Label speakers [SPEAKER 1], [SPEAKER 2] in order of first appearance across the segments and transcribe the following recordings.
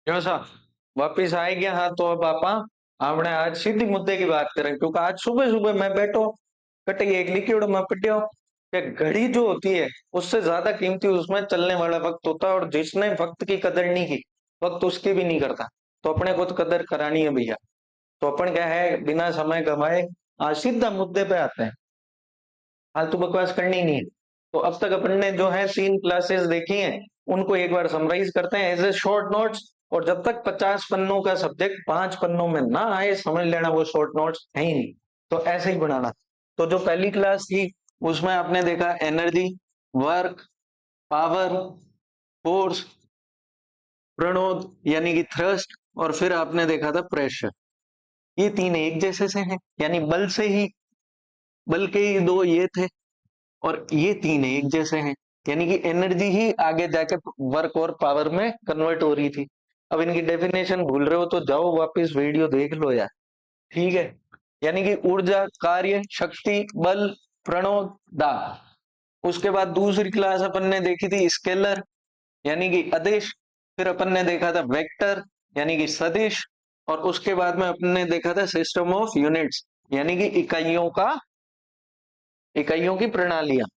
[SPEAKER 1] क्यों सा वापिस आए गया। हाँ तो अब आपा हमने आज सीधी मुद्दे की बात करें, क्योंकि आज सुबह सुबह मैं बैठो कटे एक लिक्विड में पटियो कि घड़ी जो होती है उससे ज्यादा कीमती उसमें चलने वाला वक्त होता है, और जिसने वक्त की कदर नहीं की वक्त उसकी भी नहीं करता। तो अपने को तो कदर करानी है भैया। तो अपन क्या है, बिना समय गवाए आज सीधा मुद्दे पे आते हैं। फालतू बकवास करनी नहीं है। तो अब तक अपन ने जो है 3 क्लासेस देखी हैं, उनको एक बार समराइज करते हैं एज ए शॉर्ट नोट्स। और जब तक 50 पन्नों का सब्जेक्ट 5 पन्नों में ना आए, समझ लेना वो शॉर्ट नोट्स है ही नहीं। तो ऐसे ही बनाना। तो जो पहली क्लास थी उसमें आपने देखा एनर्जी, वर्क, पावर, फोर्स, प्रणोद यानी कि थ्रस्ट, और फिर आपने देखा था प्रेशर। ये तीन एक जैसे से हैं, यानी बल के ही दो ये थे, और ये तीन एक जैसे हैं। यानी कि एनर्जी ही आगे जाके वर्क और पावर में कन्वर्ट हो रही थी। अब इनकी डेफिनेशन भूल रहे हो तो जाओ वापस वीडियो देख लो यार। ठीक है। यानी कि ऊर्जा, कार्य, शक्ति, बल, प्रणोद, दाब। उसके बाद दूसरी क्लास अपन ने देखी थी स्केलर यानी कि अदिश। फिर अपन ने देखा था वेक्टर यानी कि सदिश। और उसके बाद में अपन ने देखा था सिस्टम ऑफ यूनिट्स यानी कि इकाइयों की प्रणालियां।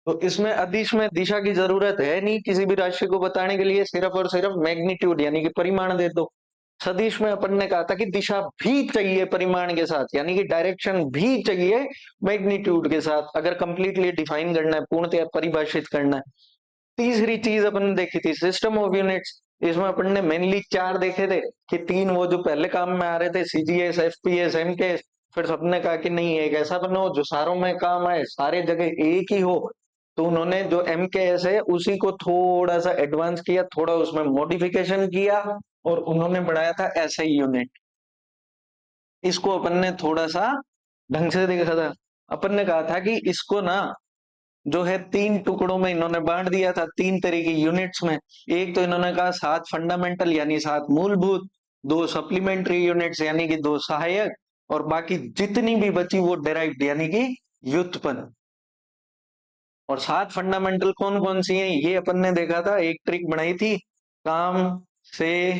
[SPEAKER 1] तो इसमें अदिश में दिशा की जरूरत है नहीं किसी भी राशि को बताने के लिए, सिर्फ और सिर्फ मैग्नीट्यूड यानी कि परिमाण दे दो। सदिश में अपन ने कहा था कि दिशा भी चाहिए परिमाण के साथ, यानी कि डायरेक्शन भी चाहिए मैग्नीट्यूड के साथ, अगर कंप्लीटली डिफाइन करना है, पूर्णतः परिभाषित करना है। तीसरी चीज अपन ने देखी थी सिस्टम ऑफ यूनिट्स। इसमें अपन ने मेनली 4 देखे थे कि 3 वो जो पहले काम में आ रहे थे, सीजीएस, एफपीएस, एमकेएस। फिर सबने कहा कि नहीं, एक ऐसा बनो जो सारों में काम आए, सारे जगह एक ही हो। तो उन्होंने जो एमकेएस है उसी को थोड़ा सा एडवांस किया, थोड़ा उसमें मॉडिफिकेशन किया, और उन्होंने बनाया था एसआई यूनिट। इसको अपन ने थोड़ा सा ढंग से देखा था। अपन ने कहा था कि इसको ना जो है 3 टुकड़ों में इन्होंने बांट दिया था, 3 तरह की यूनिट्स में। एक तो इन्होंने कहा 7 फंडामेंटल यानी 7 मूलभूत, 2 सप्लीमेंट्री यूनिट्स यानी कि 2 सहायक, और बाकी जितनी भी बची वो डेराइव्ड यानी कि व्युत्पन्न। और 7 फंडामेंटल कौन कौन सी हैं ये अपन ने देखा था, एक ट्रिक बनाई थी, काम, से,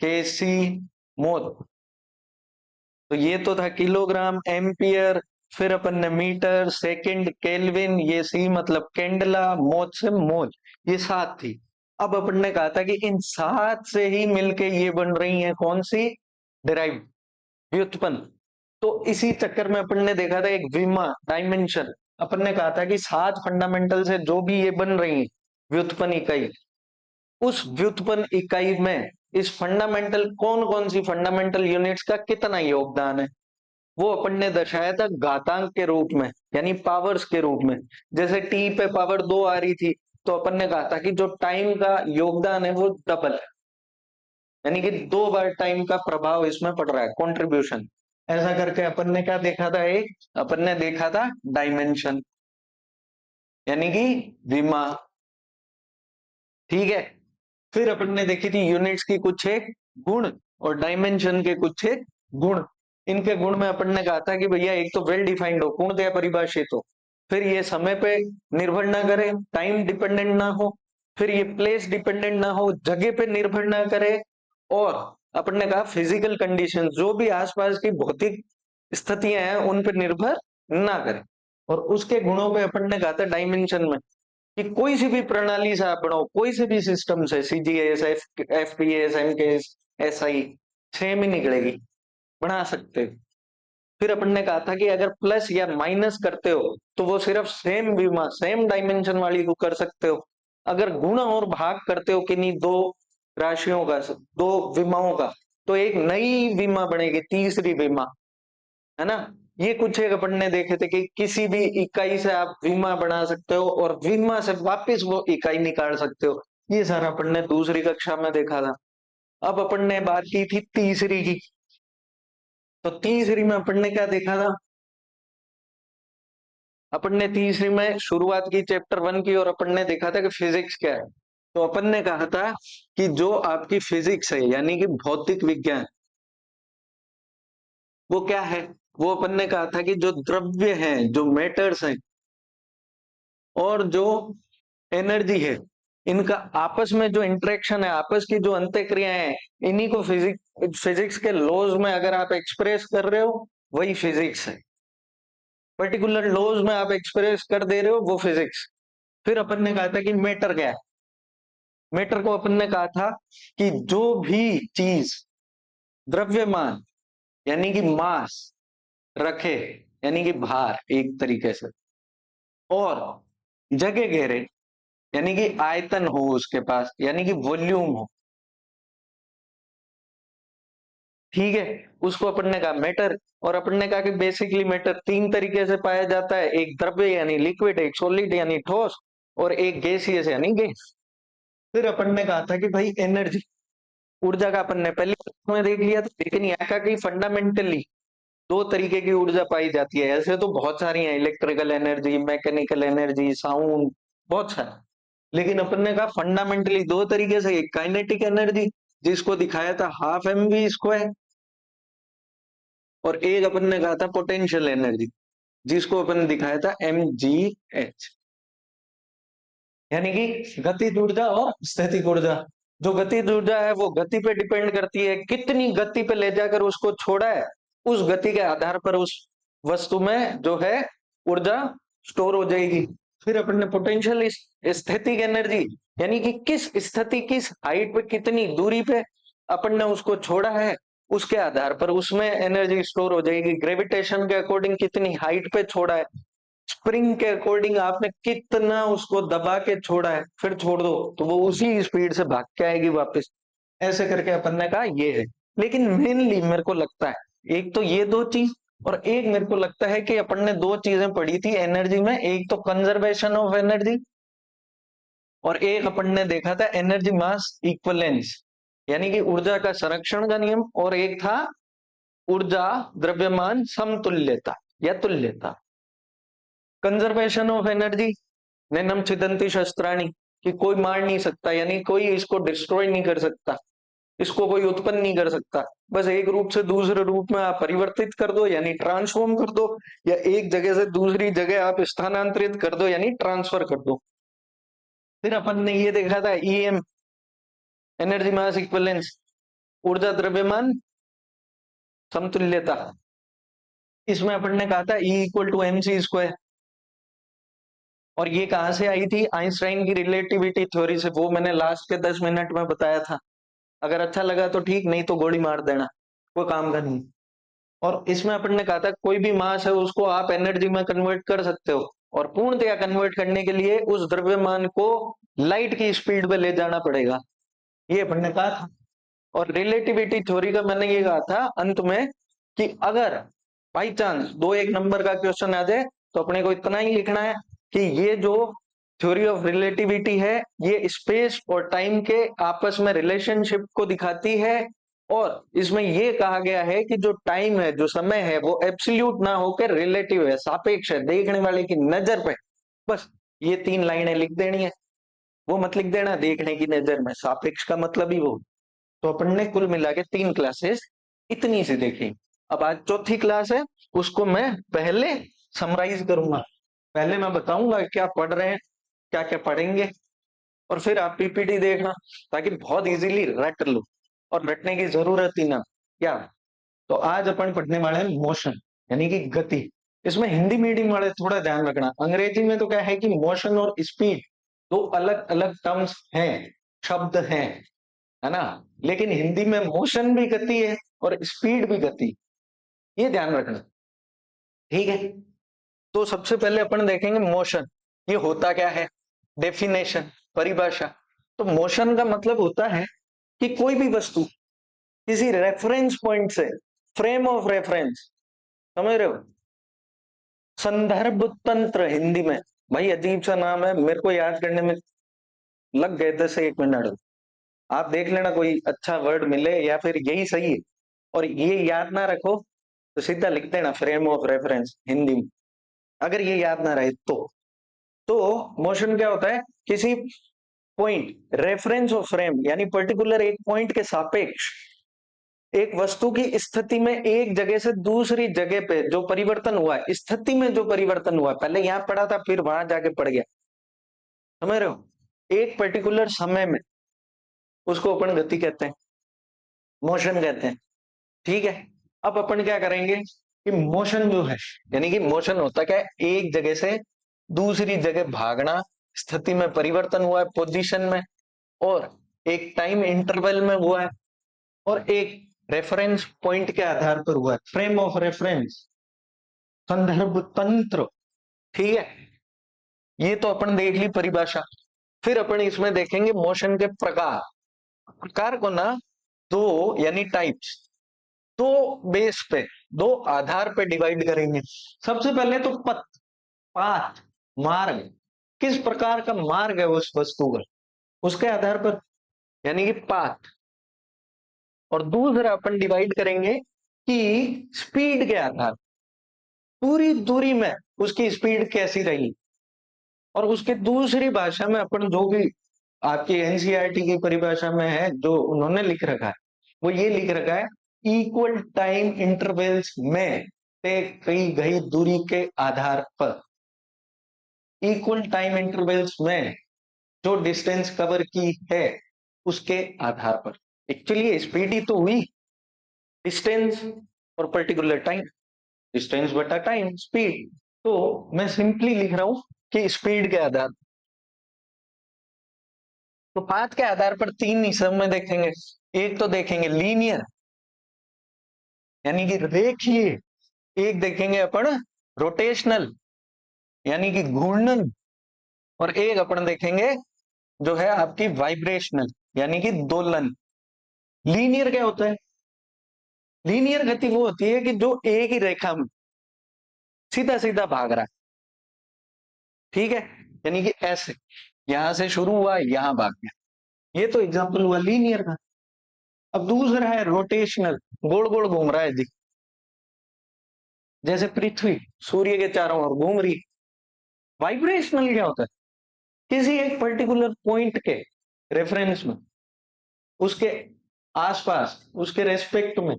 [SPEAKER 1] केसी, मोल। तो ये तो था किलोग्राम, एम्पियर। फिर अपन ने मीटर, सेकंड, केल्विन, ये सी मतलब कैंडला, मोच से मोल। ये 7 थी। अब अपन ने कहा था कि इन 7 से ही मिलके ये बन रही हैं कौन सी, डिराइव्ड, व्युत्पन्न। तो इसी चक्कर में अपन ने देखा था एक विमा डायमेंशन। अपन ने कहा था कि 7 फंडामेंटल से जो भी ये बन रही है व्युत्पन्न इकाई, उस व्युत्पन्न इकाई में इस फंडामेंटल कौन कौन सी फंडामेंटल यूनिट्स का कितना योगदान है, वो अपन ने दर्शाया था घातांक के रूप में, यानी पावर्स के रूप में। जैसे टी पे पावर 2 आ रही थी, तो अपन ने कहा था कि जो टाइम का योगदान है वो डबल है, यानी कि 2 बार टाइम का प्रभाव इसमें पड़ रहा है, कंट्रीब्यूशन। ऐसा करके अपन ने क्या देखा था, एक अपन ने देखा था डायमेंशन यानी कि विमा। ठीक है। फिर अपन ने देखी थी यूनिट्स की कुछ एक गुण, और डायमेंशन के कुछ एक गुण। इनके गुण में अपन ने कहा था कि भैया एक तो वेल डिफाइंड हो, पूर्णतया परिभाषित हो। फिर ये समय पे निर्भर ना करे, टाइम डिपेंडेंट ना हो। फिर ये प्लेस डिपेंडेंट ना हो, जगह पे निर्भर ना करे। और अपन ने कहा फिजिकल कंडीशन, जो भी आसपास की भौतिक स्थितियां हैं उन पर निर्भर ना करे। और उसके गुणों पे अपन ने कहा था डायमेंशन में कि कोई सी भी प्रणाली से आप बनाओ, कोई से भी सिस्टम से, CGS, FPS, MKS, SI, same ही निकलेगी, बना सकते हो। फिर अपन ने कहा था कि अगर प्लस या माइनस करते हो तो वो सिर्फ सेम विमा, सेम डायमेंशन वाली को कर सकते हो। अगर गुणा और भाग करते हो किन्हीं दो राशियों का, दो विमाओं का, तो एक नई विमा बनेगी, तीसरी विमा, है ना। ये कुछ एक अपन ने देखे थे कि किसी भी इकाई से आप विमा बना सकते हो, और विमा से वापस वो इकाई निकाल सकते हो। ये सारा अपन ने दूसरी कक्षा में देखा था। अब अपन ने बात की थी तीसरी की। तो तीसरी में अपन ने क्या देखा था, अपन ने तीसरी में शुरुआत की चैप्टर 1 की, और अपन ने देखा था कि फिजिक्स क्या है। तो अपन ने कहा था कि जो आपकी फिजिक्स है यानी कि भौतिक विज्ञान, वो क्या है। वो अपन ने कहा था कि जो द्रव्य हैं, जो मैटर्स हैं, और जो एनर्जी है, इनका आपस में जो इंटरेक्शन है, आपस की जो अंतःक्रियाएं हैं, इन्हीं को फिजिक्स के लॉज में अगर आप एक्सप्रेस कर रहे हो वही फिजिक्स है। पर्टिकुलर लॉज में आप एक्सप्रेस कर दे रहे हो वो फिजिक्स। फिर अपन ने कहा था कि मैटर क्या है। मैटर को अपन ने कहा था कि जो भी चीज द्रव्यमान यानी कि मास रखे, यानी कि भार एक तरीके से, और जगह घेरे यानी कि आयतन हो उसके पास, यानी कि वॉल्यूम हो, ठीक है, उसको अपन ने कहा मैटर। और अपन ने कहा कि बेसिकली मैटर तीन तरीके से पाया जाता है, एक द्रव्य यानी लिक्विड, एक सॉलिड यानी ठोस, और एक गैसियस यानी गैस। फिर अपन ने कहा था कि भाई एनर्जी, ऊर्जा का अपन ने पहले में देख लिया था, लेकिन यहाँ का कि फंडामेंटली दो तरीके की ऊर्जा पाई जाती है। ऐसे तो बहुत सारी हैं, electrical energy, mechanical energy, sound, बहुत सारा। लेकिन अपन ने कहा फंडामेंटली दो तरीके से, एक काइनेटिक एनर्जी जिसको दिखाया था हाफ एम वी स्क्वायर, और एक अपन ने कहा था पोटेंशियल एनर्जी जिसको अपन ने दिखाया था एम जी एच, यानी कि गतिज ऊर्जा और स्थितिज ऊर्जा। जो गतिज ऊर्जा है वो गति पे डिपेंड करती है, कितनी गति पे ले जाकर उसको छोड़ा है, उस गति के आधार पर उस वस्तु में जो है ऊर्जा स्टोर हो जाएगी। फिर अपन ने पोटेंशियल स्टैटिक एनर्जी, यानी कि किस स्थिति, किस हाइट पे, कितनी दूरी पे अपन ने उसको छोड़ा है, उसके आधार पर उसमें एनर्जी स्टोर हो जाएगी। ग्रेविटेशन के अकॉर्डिंग कितनी हाइट पे छोड़ा है, स्प्रिंग के अकॉर्डिंग आपने कितना उसको दबा के छोड़ा है, फिर छोड़ दो तो वो उसी स्पीड से भाग के आएगी वापस। ऐसे करके अपन ने कहा ये है। लेकिन मेनली मेरे को लगता है एक तो ये दो चीज, और एक मेरे को लगता है कि अपन ने दो चीजें पढ़ी थी एनर्जी में, एक तो कंजर्वेशन ऑफ एनर्जी, और एक अपन ने देखा था एनर्जी मास इक्वलेंस, यानी कि ऊर्जा का संरक्षण का नियम, और एक था ऊर्जा द्रव्यमान समतुल्यता या तुल्यता। कंजर्वेशन ऑफ एनर्जी, नैनम छिदन्ति शस्त्राणी, कि कोई मार नहीं सकता, यानी कोई इसको डिस्ट्रॉय नहीं कर सकता, इसको कोई उत्पन्न नहीं कर सकता, बस एक रूप से दूसरे रूप में आप परिवर्तित कर दो यानी ट्रांसफॉर्म कर दो, या एक जगह से दूसरी जगह आप स्थानांतरित कर दो यानी ट्रांसफर कर दो। फिर अपन ने ये देखा था ईएम, एनर्जी मास इक्विवेलेंस, ऊर्जा द्रव्यमान समतुल्यता। इसमें अपन ने कहा था E equal to M C square, और ये कहां से आई थी, आइंस्टाइन की रिलेटिविटी थ्योरी से। वो मैंने लास्ट के 10 मिनट में बताया था, अगर अच्छा लगा तो ठीक, नहीं तो गोली मार देना, कोई काम का नहीं। और इसमें अपन ने कहा था कोई भी मास है उसको आप एनर्जी में कन्वर्ट कर सकते हो, और पूर्णतया कन्वर्ट करने के लिए उस द्रव्यमान को लाइट की स्पीड पे ले जाना पड़ेगा, ये अपन ने कहा था। और रिलेटिविटी थ्योरी का मैंने ये कहा था अंत में कि अगर बाई चांस दो एक नंबर का क्वेश्चन आ जाए तो अपने को इतना ही लिखना है कि ये जो थ्योरी ऑफ रिलेटिविटी है ये स्पेस और टाइम के आपस में रिलेशनशिप को दिखाती है, और इसमें ये कहा गया है कि जो टाइम है, जो समय है, वो एब्सोल्यूट ना होकर रिलेटिव है, सापेक्ष है, देखने वाले की नजर पे। बस ये तीन लाइनें लिख देनी है, वो मत लिख देना देखने की नजर में, सापेक्ष का मतलब ही वो। तो अपन ने कुल मिला के 3 क्लासेस इतनी सी देखी। अब आज चौथी क्लास है, उसको मैं पहले समराइज करूंगा, पहले मैं बताऊंगा क्या पढ़ रहे हैं, क्या क्या पढ़ेंगे, और फिर आप पीपीटी देखना ताकि बहुत इजीली रट लो, और रटने की जरूरत ही ना क्या। तो आज अपन पढ़ने वाले हैं मोशन, यानी कि गति। इसमें हिंदी मीडियम वाले थोड़ा ध्यान रखना, अंग्रेजी में तो क्या है कि मोशन और स्पीड दो अलग अलग टर्म्स हैं, शब्द हैं, है ना। लेकिन हिंदी में मोशन भी गति है और स्पीड भी गति, ये ध्यान रखना, ठीक है। तो सबसे पहले अपन देखेंगे मोशन, ये होता क्या है, डेफिनेशन, परिभाषा। तो मोशन का मतलब होता है कि कोई भी वस्तु किसी रेफरेंस पॉइंट से, फ्रेम ऑफ रेफरेंस, समझ रहे हो, संदर्भ तंत्र हिंदी में, भाई अजीब सा नाम है, मेरे को याद करने में लग गए 10 से 1 मिनट। आप देख लेना कोई अच्छा वर्ड मिले या फिर यही सही है, और ये याद ना रखो तो सीधा लिख देना फ्रेम ऑफ रेफरेंस हिंदी में, अगर ये याद ना रहे तो मोशन क्या होता है, किसी पॉइंट, रेफरेंस ऑफ फ्रेम यानी पर्टिकुलर एक पॉइंट के सापेक्ष एक वस्तु की स्थिति में एक जगह से दूसरी जगह पे जो परिवर्तन हुआ है, स्थिति में जो परिवर्तन हुआ है, पहले यहां पढ़ा था फिर वहां जाके पड़ गया, समझ रहे हो। एक पर्टिकुलर समय में, उसको अपन गति कहते हैं, मोशन कहते हैं। ठीक है, अब अपन क्या करेंगे कि मोशन जो है, यानी कि मोशन होता क्या है, एक जगह से दूसरी जगह भागना, स्थिति में परिवर्तन हुआ है, पोजीशन में, और एक टाइम इंटरवल में हुआ है, और एक रेफरेंस पॉइंट के आधार पर हुआ है, फ्रेम ऑफ रेफरेंस, संदर्भ तंत्र। ठीक है, ये तो अपन देख ली परिभाषा। फिर अपन इसमें देखेंगे मोशन के प्रकार। प्रकार को ना दो, यानी टाइप्स, दो बेस पे, दो आधार पे डिवाइड करेंगे। सबसे पहले तो पथ, पाथ, मार्ग, किस प्रकार का मार्ग है उस वस्तु का, उसके आधार पर, यानी कि पाथ। और दूसरा अपन डिवाइड करेंगे कि स्पीड के आधार, पूरी दूरी में उसकी स्पीड कैसी रही। और उसके दूसरी भाषा में अपन जो भी आपकी एनसीईआरटी की परिभाषा में है, जो उन्होंने लिख रखा है, वो ये लिख रखा है, इक्वल टाइम इंटरवल्स में तय की गई दूरी के आधार पर, इक्वल टाइम इंटरवल्स में जो डिस्टेंस कवर की है उसके आधार पर। एक्चुअली स्पीड ही तो हुई, डिस्टेंस और पर्टिकुलर टाइम, डिस्टेंस बटा टाइम, स्पीड। तो मैं सिंपली लिख रहा हूं कि स्पीड के आधार, तो पाथ के आधार पर तीन हिस्सों में देखेंगे। एक तो देखेंगे लीनियर, यानी कि रेखीय। एक देखेंगे अपन रोटेशनल, यानी कि घूर्णन। और एक अपन देखेंगे जो है आपकी वाइब्रेशनल, यानी कि दोलन। लीनियर क्या होता है? लीनियर गति वो होती है कि जो एक ही रेखा में सीधा सीधा भाग रहा है। ठीक है, यानी कि ऐसे यहां से शुरू हुआ, यहां भाग गया। ये तो एग्जाम्पल हुआ लीनियर का। अब दूसरा है रोटेशनल, गोल गोल घूम रहा है जी, जैसे पृथ्वी सूर्य के चारों ओर घूम रही। वाइब्रेशनल क्या होता है? किसी एक पर्टिकुलर पॉइंट के रेफरेंस में, उसके आसपास, उसके रेस्पेक्ट में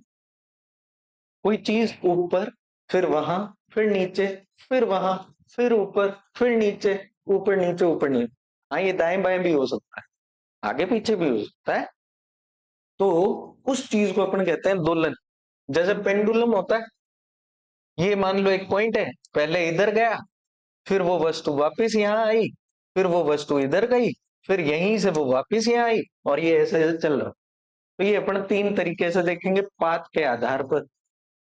[SPEAKER 1] कोई चीज ऊपर, फिर वहां, फिर नीचे, फिर वहां, फिर ऊपर, फिर नीचे, ऊपर नीचे, ऊपर नीचे। हाँ, ये दाएं बाएं भी हो सकता है, आगे पीछे भी हो सकता है। तो उस चीज को अपन कहते हैं दोलन। जैसे पेंडुलम होता है, ये मान लो एक पॉइंट है, पहले इधर गया, फिर वो वस्तु वापस यहाँ आई, फिर वो वस्तु इधर गई, फिर यहीं से वो वापस यहाँ आई, और ये ऐसे ऐसे चल रहा। तो ये अपन तीन तरीके से देखेंगे पाथ के आधार पर।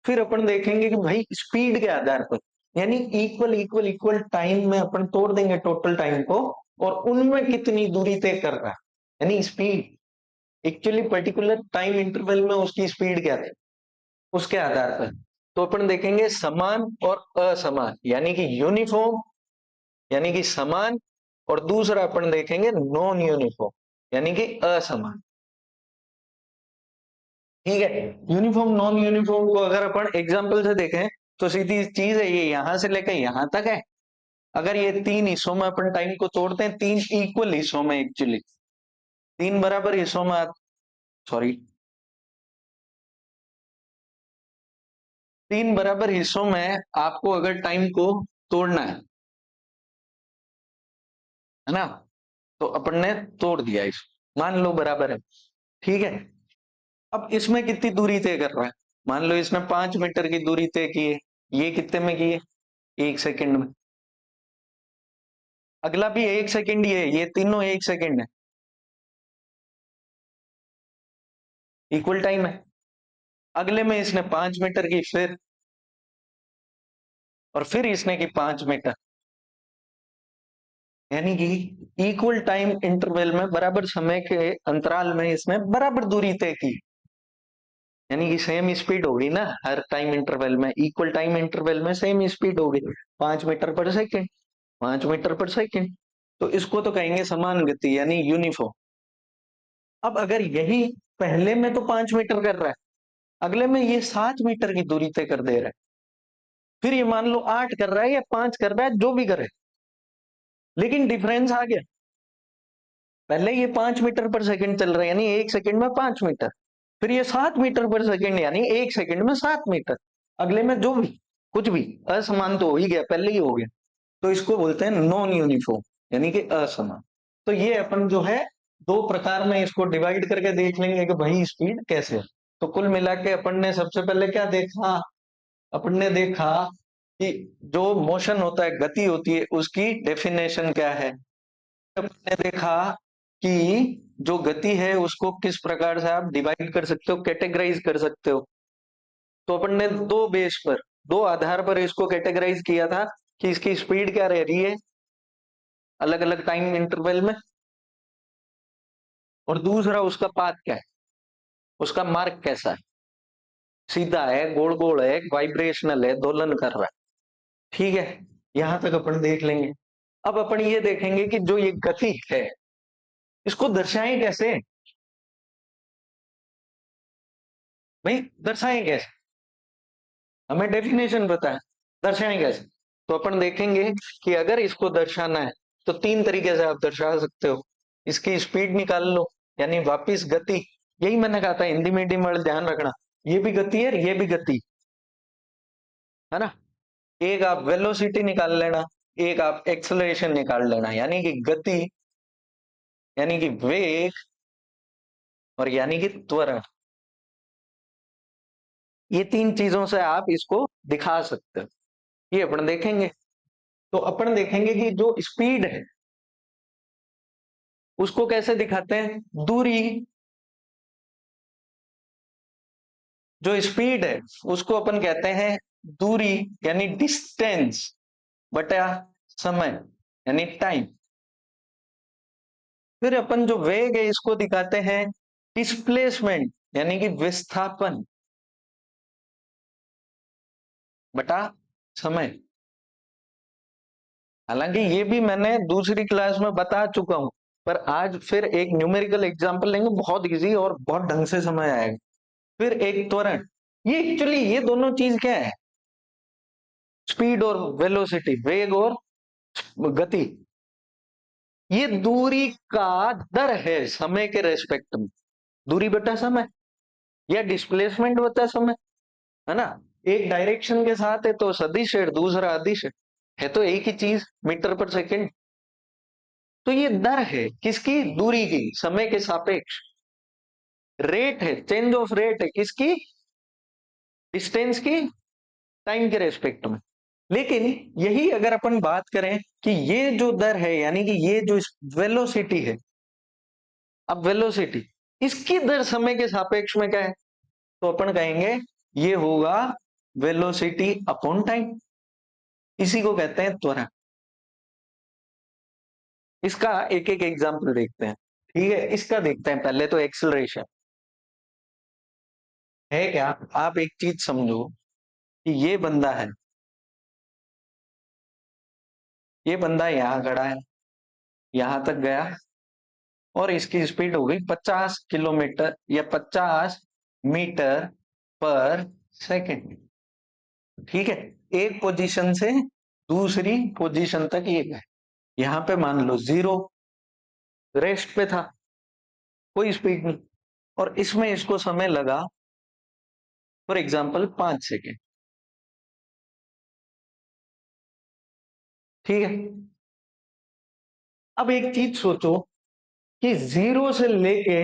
[SPEAKER 1] फिर अपन देखेंगे कि भाई स्पीड के आधार पर, यानी इक्वल इक्वल इक्वल टाइम में अपन तोड़ देंगे टोटल टाइम को, और उनमें कितनी दूरी तय कर रहा है, यानी speed. Actually particular time interval में उसकी स्पीड क्या थी, उसके आधार पर। तो अपन देखेंगे समान और असमान, यानी कि यूनिफॉर्म, यानी कि समान, और दूसरा अपन देखेंगे नॉन यूनिफॉर्म, यानी कि असमान। ठीक है, यूनिफॉर्म नॉन यूनिफॉर्म को अगर अपन एग्जांपल से देखें तो सीधी चीज है, ये यहां से लेकर यहां तक है। अगर ये तीन हिस्सों में अपन टाइम को तोड़ते हैं, तीन इक्वल हिस्सों में, एक्चुअली तीन बराबर हिस्सों में, सॉरी, तीन बराबर हिस्सों में आपको अगर टाइम को तोड़ना है ना, तो अपन ने तोड़ दिया, इस मान लो बराबर है। ठीक है, अब इसमें कितनी दूरी तय कर रहा है? मान लो इसने 5 मीटर की दूरी तय की है, ये कितने में की है? 1 सेकंड में। अगला भी 1 सेकंड ही है, ये तीनों 1 सेकंड है, इक्वल टाइम है। अगले में इसने 5 मीटर की, फिर और फिर इसने की 5 मीटर, यानी कि इक्वल टाइम इंटरवल में, बराबर समय के अंतराल में इसने बराबर दूरी तय की, यानी कि सेम स्पीड होगी ना हर टाइम इंटरवल में, इक्वल टाइम इंटरवल में सेम स्पीड होगी, 5 मीटर पर सेकेंड, 5 मीटर पर सेकेंड। तो इसको तो कहेंगे समान गति, यानी यूनिफॉर्म। अब अगर यही पहले में तो 5 मीटर कर रहा है, अगले में ये 7 मीटर की दूरी तय कर दे रहा है, फिर ये मान लो 8 कर रहा है या 5 कर रहा है, जो भी करे, लेकिन डिफरेंस आ गया। पहले ये 5 मीटर पर सेकेंड चल रहा है, यानी 1 सेकंड में 5 मीटर, फिर ये 7 मीटर पर सेकेंड, यानी 1 सेकंड में 7 मीटर। अगले में जो भी कुछ भी असमान तो हो ही गया, पहले ही हो गया। तो इसको बोलते हैं नॉन यूनिफॉर्म, यानी कि असमान। तो ये अपन जो है दो प्रकार में इसको डिवाइड करके देख लेंगे कि भाई स्पीड कैसे है। तो कुल मिला के अपन ने सबसे पहले क्या देखा, अपन ने देखा कि जो मोशन होता है, गति होती है, उसकी डेफिनेशन क्या है। अपन ने देखा कि जो गति है उसको किस प्रकार से आप डिवाइड कर सकते हो, कैटेगराइज कर सकते हो। तो अपन ने दो बेस पर, दो आधार पर इसको कैटेगराइज किया था कि इसकी स्पीड क्या रह रही है अलग अलग टाइम इंटरवल में, और दूसरा उसका पाथ क्या है, उसका मार्ग कैसा है, सीधा है, गोल गोल है, वाइब्रेशनल है, दोलन कर रहा है। ठीक है, यहां तक अपन देख लेंगे। अब अपन ये देखेंगे कि जो ये गति है इसको दर्शाएं कैसे, भाई दर्शाएं कैसे, हमें डेफिनेशन पता है, दर्शाएं कैसे। तो अपन देखेंगे कि अगर इसको दर्शाना है तो तीन तरीके से आप दर्शा सकते हो। इसकी स्पीड निकाल लो, यानी वापिस गति, यही मैंने कहा था हिंदी मीडियम वाले ध्यान रखना, ये भी गति है, ये भी गति है ना। एक आप वेलोसिटी निकाल लेना, एक आप एक्सेलरेशन निकाल लेना, यानी कि गति, यानी कि वेग, और यानी कि त्वरण। ये तीन चीजों से आप इसको दिखा सकते हो, ये अपन देखेंगे। तो अपन देखेंगे कि जो स्पीड है उसको कैसे दिखाते हैं, दूरी, जो स्पीड है उसको अपन कहते हैं दूरी, यानी डिस्टेंस बटा समय, यानी टाइम। फिर अपन जो वेग है इसको दिखाते हैं डिस्प्लेसमेंट, यानी कि विस्थापन बटा समय। हालांकि ये भी मैंने दूसरी क्लास में बता चुका हूं, पर आज फिर एक न्यूमेरिकल एग्जांपल लेंगे, बहुत इजी और बहुत ढंग से समझ आएगा। फिर एक त्वरण, ये एक्चुअली ये दोनों चीज क्या है, स्पीड और वेलोसिटी, वेग और गति, ये दूरी का दर है समय के रेस्पेक्ट में, दूरी बटा समय, या डिस्प्लेसमेंट बटा समय, है ना। एक डायरेक्शन के साथ है तो सदिश है, दूसरा अदिश है तो एक ही चीज, मीटर पर सेकंड। तो ये दर है किसकी, दूरी की, समय के सापेक्ष। रेट है, चेंज ऑफ रेट है किसकी, डिस्टेंस की, टाइम के रेस्पेक्ट में। लेकिन यही अगर अपन बात करें कि ये जो दर है, यानी कि ये जो वेलोसिटी है, अब वेलोसिटी, इसकी दर समय के सापेक्ष में क्या है, तो अपन कहेंगे ये होगा वेलोसिटी अपॉन टाइम, इसी को कहते हैं त्वरण। इसका एक एक एग्जांपल देखते हैं। ठीक है, इसका देखते हैं पहले तो एक्सेलरेशन है क्या। आप एक चीज समझो कि ये बंदा यहां खड़ा है, यहां तक गया, और इसकी स्पीड हो गई 50 किलोमीटर या 50 मीटर पर सेकंड। ठीक है, एक पोजीशन से दूसरी पोजीशन तक ये गए, यहां पे मान लो जीरो, रेस्ट पे था, कोई स्पीड नहीं, और इसमें इसको समय लगा फॉर एग्जाम्पल 5 सेकेंड। ठीक है, अब एक चीज सोचो कि जीरो से लेके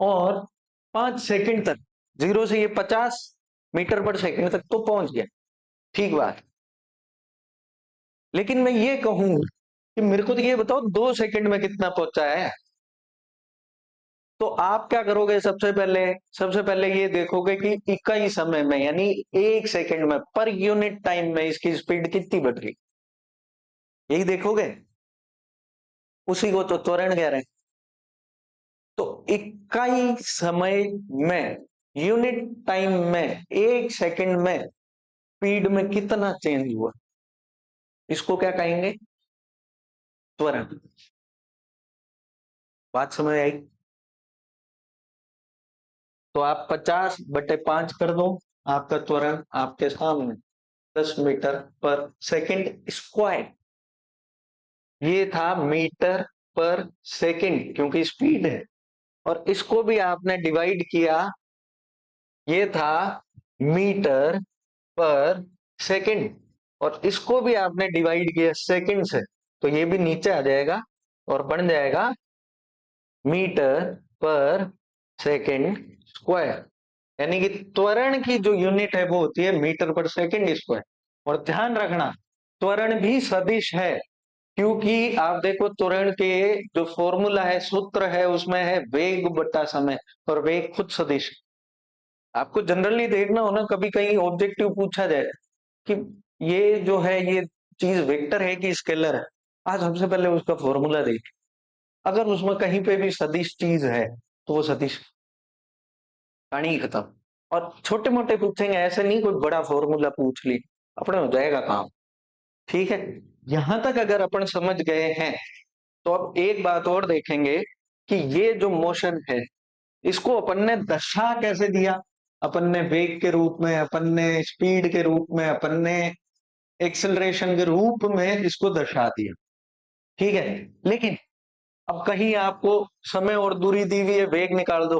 [SPEAKER 1] और 5 सेकंड तक, जीरो से ये 50 मीटर पर सेकंड तक तो पहुंच गया, ठीक बात। लेकिन मैं ये कहूं कि मेरे को तो ये बताओ 2 सेकंड में कितना पहुंचा है, तो आप क्या करोगे, सबसे पहले ये देखोगे कि इकाई समय में, यानी 1 सेकंड में, पर यूनिट टाइम में इसकी स्पीड कितनी बढ़ रही, यही देखोगे, उसी को तो त्वरण कह रहे हैं। तो इकाई समय में, यूनिट टाइम में, 1 सेकंड में स्पीड में कितना चेंज हुआ, इसको क्या कहेंगे, त्वरण। बात समझ आई। तो आप 50/5 कर दो, आपका त्वरण आपके सामने 10 मीटर पर सेकंड स्क्वायर। ये था मीटर पर सेकंड क्योंकि स्पीड है, और इसको भी आपने डिवाइड किया, ये था मीटर पर सेकंड, और इसको भी आपने डिवाइड किया सेकंड से, तो ये भी नीचे आ जाएगा और बन जाएगा मीटर पर सेकंड स्क्वायर, यानी कि त्वरण की जो यूनिट है वो होती है मीटर पर सेकंड स्क्वायर। और ध्यान रखना त्वरण भी सदिश है, क्योंकि आप देखो त्वरण के जो फॉर्मूला है, सूत्र है, उसमें है वेग बटा समय, और वेग खुद सदिश है। आपको जनरली देखना हो ना, कभी कहीं ऑब्जेक्टिव पूछा जाए कि ये जो है ये चीज वेक्टर है कि स्केलर है, आज सबसे पहले उसका फॉर्मूला देख, अगर उसमें कहीं पे भी सदिश चीज है तो वो सदिश, कहानी खत्म। और छोटे मोटे पूछेंगे, ऐसे नहीं कोई बड़ा फॉर्मूला पूछ ली, अपने हो जाएगा काम। ठीक है, यहां तक अगर अपन समझ गए हैं तो अब एक बात और देखेंगे कि ये जो मोशन है इसको अपन ने दर्शा कैसे दिया। अपन ने वेग के रूप में, अपन ने स्पीड के रूप में, अपन ने एक्सेलरेशन के रूप में इसको दर्शा दिया। ठीक है, लेकिन अब कहीं आपको समय और दूरी दी हुई है, वेग निकाल दो,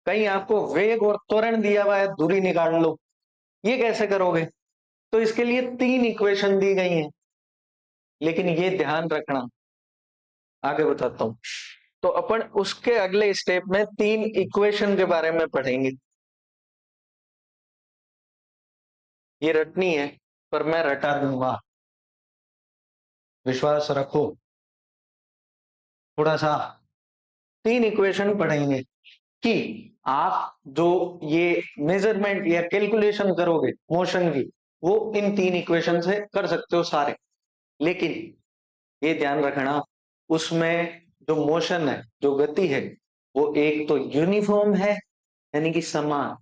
[SPEAKER 1] कहीं आपको वेग और त्वरण दिया हुआ है, दूरी निकाल लो, ये कैसे करोगे? तो इसके लिए तीन इक्वेशन दी गई हैं, लेकिन ये ध्यान रखना, आगे बताता हूं। तो अपन उसके अगले स्टेप में तीन इक्वेशन के बारे में पढ़ेंगे। ये रटनी है पर मैं रटा दूंगा, विश्वास रखो थोड़ा सा। तीन इक्वेशन पढ़ेंगे कि आप जो ये मेजरमेंट या कैलकुलेशन करोगे मोशन की, वो इन तीन इक्वेशन से कर सकते हो सारे। लेकिन ये ध्यान रखना, उसमें जो मोशन है, जो गति है, वो एक तो यूनिफॉर्म है, यानी कि समान।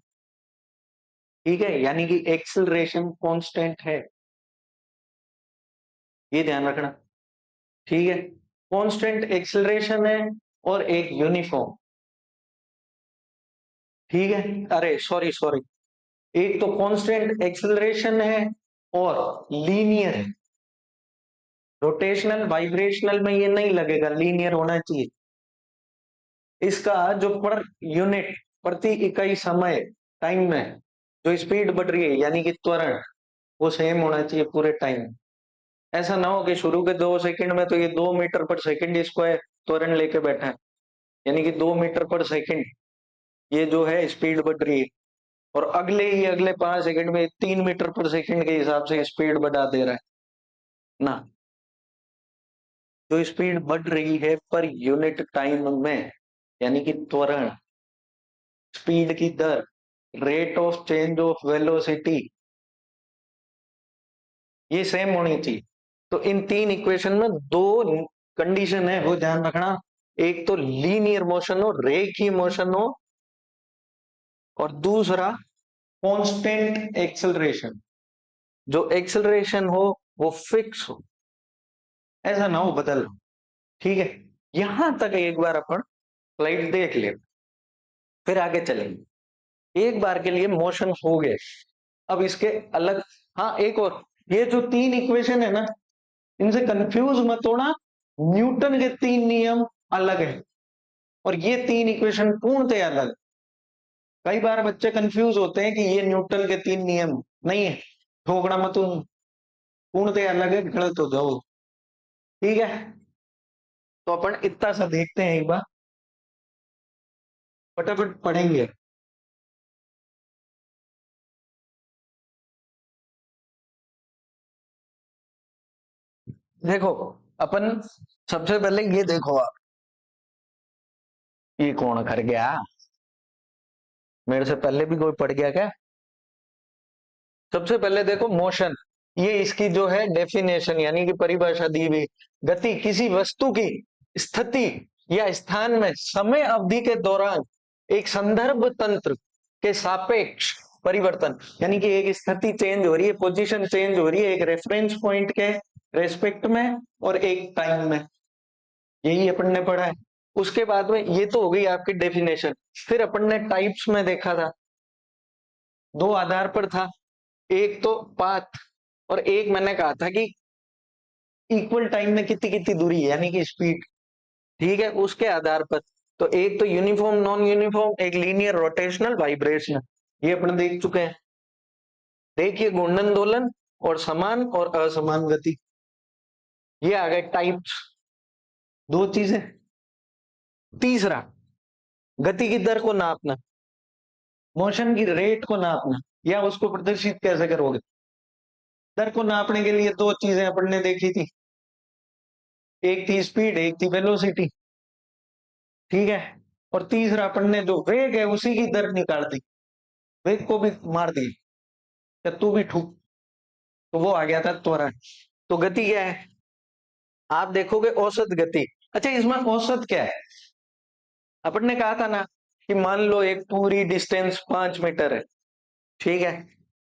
[SPEAKER 1] ठीक है, यानी कि एक्सेलरेशन कांस्टेंट है, ये ध्यान रखना। ठीक है, कांस्टेंट एक्सेलरेशन है और एक यूनिफॉर्म। ठीक है, अरे सॉरी सॉरी, एक तो कांस्टेंट एक्सेलरेशन है और लीनियर है। रोटेशनल वाइब्रेशनल में ये नहीं लगेगा, लीनियर होना चाहिए। इसका जो पर यूनिट, प्रति इकाई समय, टाइम में जो स्पीड बढ़ रही है, यानी कि त्वरण, वो सेम होना चाहिए पूरे टाइम। ऐसा ना हो कि शुरू के 2 सेकंड में तो ये 2 मीटर पर सेकंड स्क्वायर त्वरण लेके बैठा है, यानी कि 2 मीटर पर सेकंड ये जो है स्पीड बढ़ रही है, और अगले 5 सेकंड में 3 मीटर पर सेकंड के हिसाब से स्पीड बढ़ा दे रहा है ना। जो स्पीड बढ़ रही है पर यूनिट टाइम में, यानी कि त्वरण, स्पीड की दर, rate of change of velocity, ये सेम होनी चाहिए। तो इन तीन इक्वेशन में दो कंडीशन है, वो ध्यान रखना। एक तो लीनियर मोशन हो, रेखीय मोशन हो, और दूसरा कांस्टेंट एक्सेलरेशन, जो एक्सेलरेशन हो वो फिक्स हो, ऐसा ना हो बदल। ठीक है, यहां तक एक बार अपन स्लाइड देख ले, फिर आगे चलेंगे। एक बार के लिए मोशन हो गए, अब इसके अलग, हाँ एक और, ये जो तीन इक्वेशन है ना, इनसे कंफ्यूज मत होना, न्यूटन के तीन नियम अलग है और ये तीन इक्वेशन पूर्णतः अलग। कई बार बच्चे कंफ्यूज होते हैं कि ये न्यूटन के तीन नियम नहीं है, ठोकना मत उन, पूर्णतः अलग है, गलत हो जाओ। ठीक है, तो अपन इतना सा देखते हैं एक बार, फटाफट पढ़ेंगे। देखो अपन सबसे पहले ये देखो आप, ये कौन कर गया, मेरे से पहले भी कोई पढ़ गया क्या? सबसे पहले देखो मोशन, ये इसकी जो है डेफिनेशन यानी कि परिभाषा दी हुई, गति किसी वस्तु की स्थिति या स्थान में समय अवधि के दौरान एक संदर्भ तंत्र के सापेक्ष परिवर्तन, यानी कि एक स्थिति चेंज हो रही है, पोजीशन चेंज हो रही है एक रेफरेंस पॉइंट के रेस्पेक्ट में और एक टाइम में, यही अपन ने पढ़ा है। उसके बाद में ये तो हो गई आपकी डेफिनेशन। फिर अपन ने टाइप्स में देखा था, दो आधार पर था, एक तो पाथ और एक मैंने कहा था कि इक्वल टाइम में कितनी कितनी दूरी है, यानी कि स्पीड। ठीक है, उसके आधार पर तो एक तो यूनिफॉर्म नॉन यूनिफॉर्म, एक लीनियर रोटेशनल वाइब्रेशनल, ये अपन देख चुके हैं। देखिए घूर्णन दोलन और समान और असमान गति, ये आ गए टाइप्स, दो चीजें। तीसरा, गति की दर को नापना, मोशन की रेट को नापना, या उसको प्रदर्शित कैसे करोगे। दर को नापने के लिए दो चीजें अपन ने देखी थी, एक थी स्पीड, एक थी वेलोसिटी, ठीक है। और तीसरा अपन ने जो वेग है उसी की दर निकाल दी, वेग को भी मार दी, या तू भी ठूक, तो वो आ गया था त्वरण। तो गति क्या है, आप देखोगे औसत गति। अच्छा, इसमें औसत क्या है, अपन ने कहा था ना कि मान लो एक पूरी डिस्टेंस 5 मीटर है, ठीक है।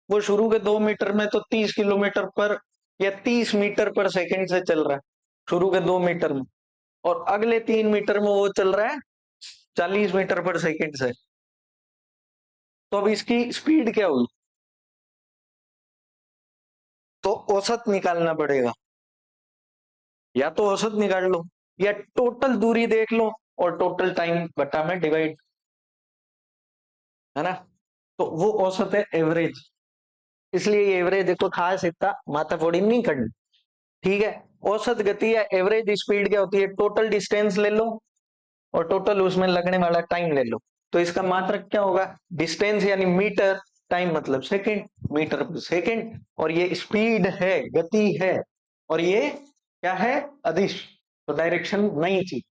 [SPEAKER 1] वो शुरू के 2 मीटर में तो 30 किलोमीटर पर या 30 मीटर पर सेकंड से चल रहा है, शुरू के 2 मीटर में, और अगले 3 मीटर में वो चल रहा है 40 मीटर पर सेकंड से। तो अब इसकी स्पीड क्या हुई, तो औसत निकालना पड़ेगा, या तो औसत निकाल लो या टोटल दूरी देख लो और टोटल टाइम बटा में डिवाइड, है ना। तो वो औसत है एवरेज, इसलिए ये एवरेज देखो खास इतना माथाफोड़ी नहीं करनी, ठीक है। औसत गति या एवरेज स्पीड क्या होती है, टोटल डिस्टेंस ले लो और टोटल उसमें लगने वाला टाइम ले लो। तो इसका मात्रक क्या होगा, डिस्टेंस यानी मीटर, टाइम मतलब सेकंड, मीटर पर सेकंड, और ये स्पीड है, गति है, और ये क्या है, अदिश, तो डायरेक्शन नहीं थी,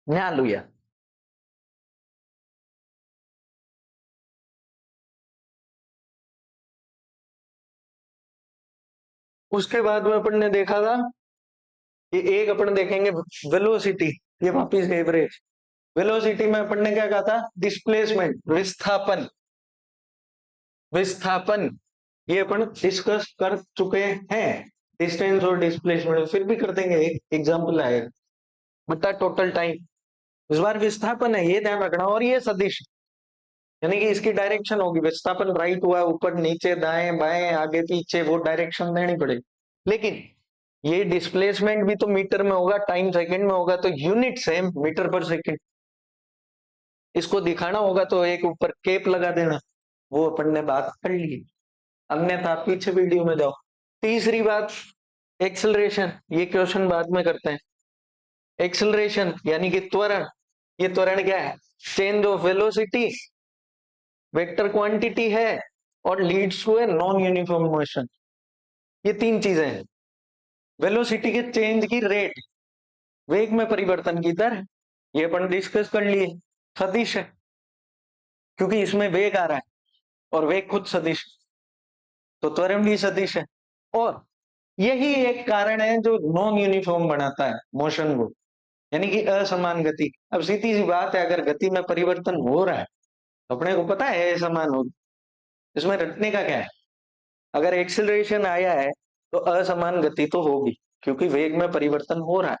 [SPEAKER 1] ध्यान लो यार। उसके बाद में अपन ने देखा था कि एक अपन देखेंगे वेलोसिटी, ये वापिस एवरेज। वेलोसिटी में अपन ने क्या कहा था, डिस्प्लेसमेंट, विस्थापन, विस्थापन ये अपन डिस्कस कर चुके हैं, डिस्टेंस और डिस्प्लेसमेंट फिर भी कर देंगे, एक एग्जांपल आएगा, बता टोटल टाइम। इस बार विस्थापन है, ये ध्यान रखना, और ये सदिश, यानी कि इसकी डायरेक्शन होगी, विस्थापन राइट हुआ, ऊपर नीचे दाएं बाएं आगे पीछे, वो डायरेक्शन देनी पड़ेगी। लेकिन ये डिस्प्लेसमेंट भी तो मीटर में होगा, टाइम सेकंड में होगा, तो यूनिट सेम मीटर पर सेकंड। इसको दिखाना होगा तो एक ऊपर केप लगा देना, वो अपन ने बात कर ली, अन्यथा पीछे वीडियो में जाओ। तीसरी बात, एक्सेलरेशन, ये क्वेश्चन बाद में करते हैं। एक्सेलरेशन यानी कि त्वरण, ये त्वरण क्या है, change of velocity, vector quantity है, और leads to a non uniform motion, ये तीन चीजें हैं। वेलोसिटी के चेंज की रेट, वेग में परिवर्तन की दर, ये अपन डिस्कस कर लिए, सदिश है, क्योंकि इसमें वेग आ रहा है और वेग खुद सदिश, तो त्वरण भी सदिश है। और यही एक कारण है जो नॉन यूनिफॉर्म बनाता है मोशन को, यानी कि असमान गति। अब सीधी सी बात है, अगर गति में परिवर्तन हो रहा है तो अपने को पता है असमान होगी, इसमें रटने का क्या है, अगर एक्सिलरेशन आया है तो असमान गति तो होगी, क्योंकि वेग में परिवर्तन हो रहा है,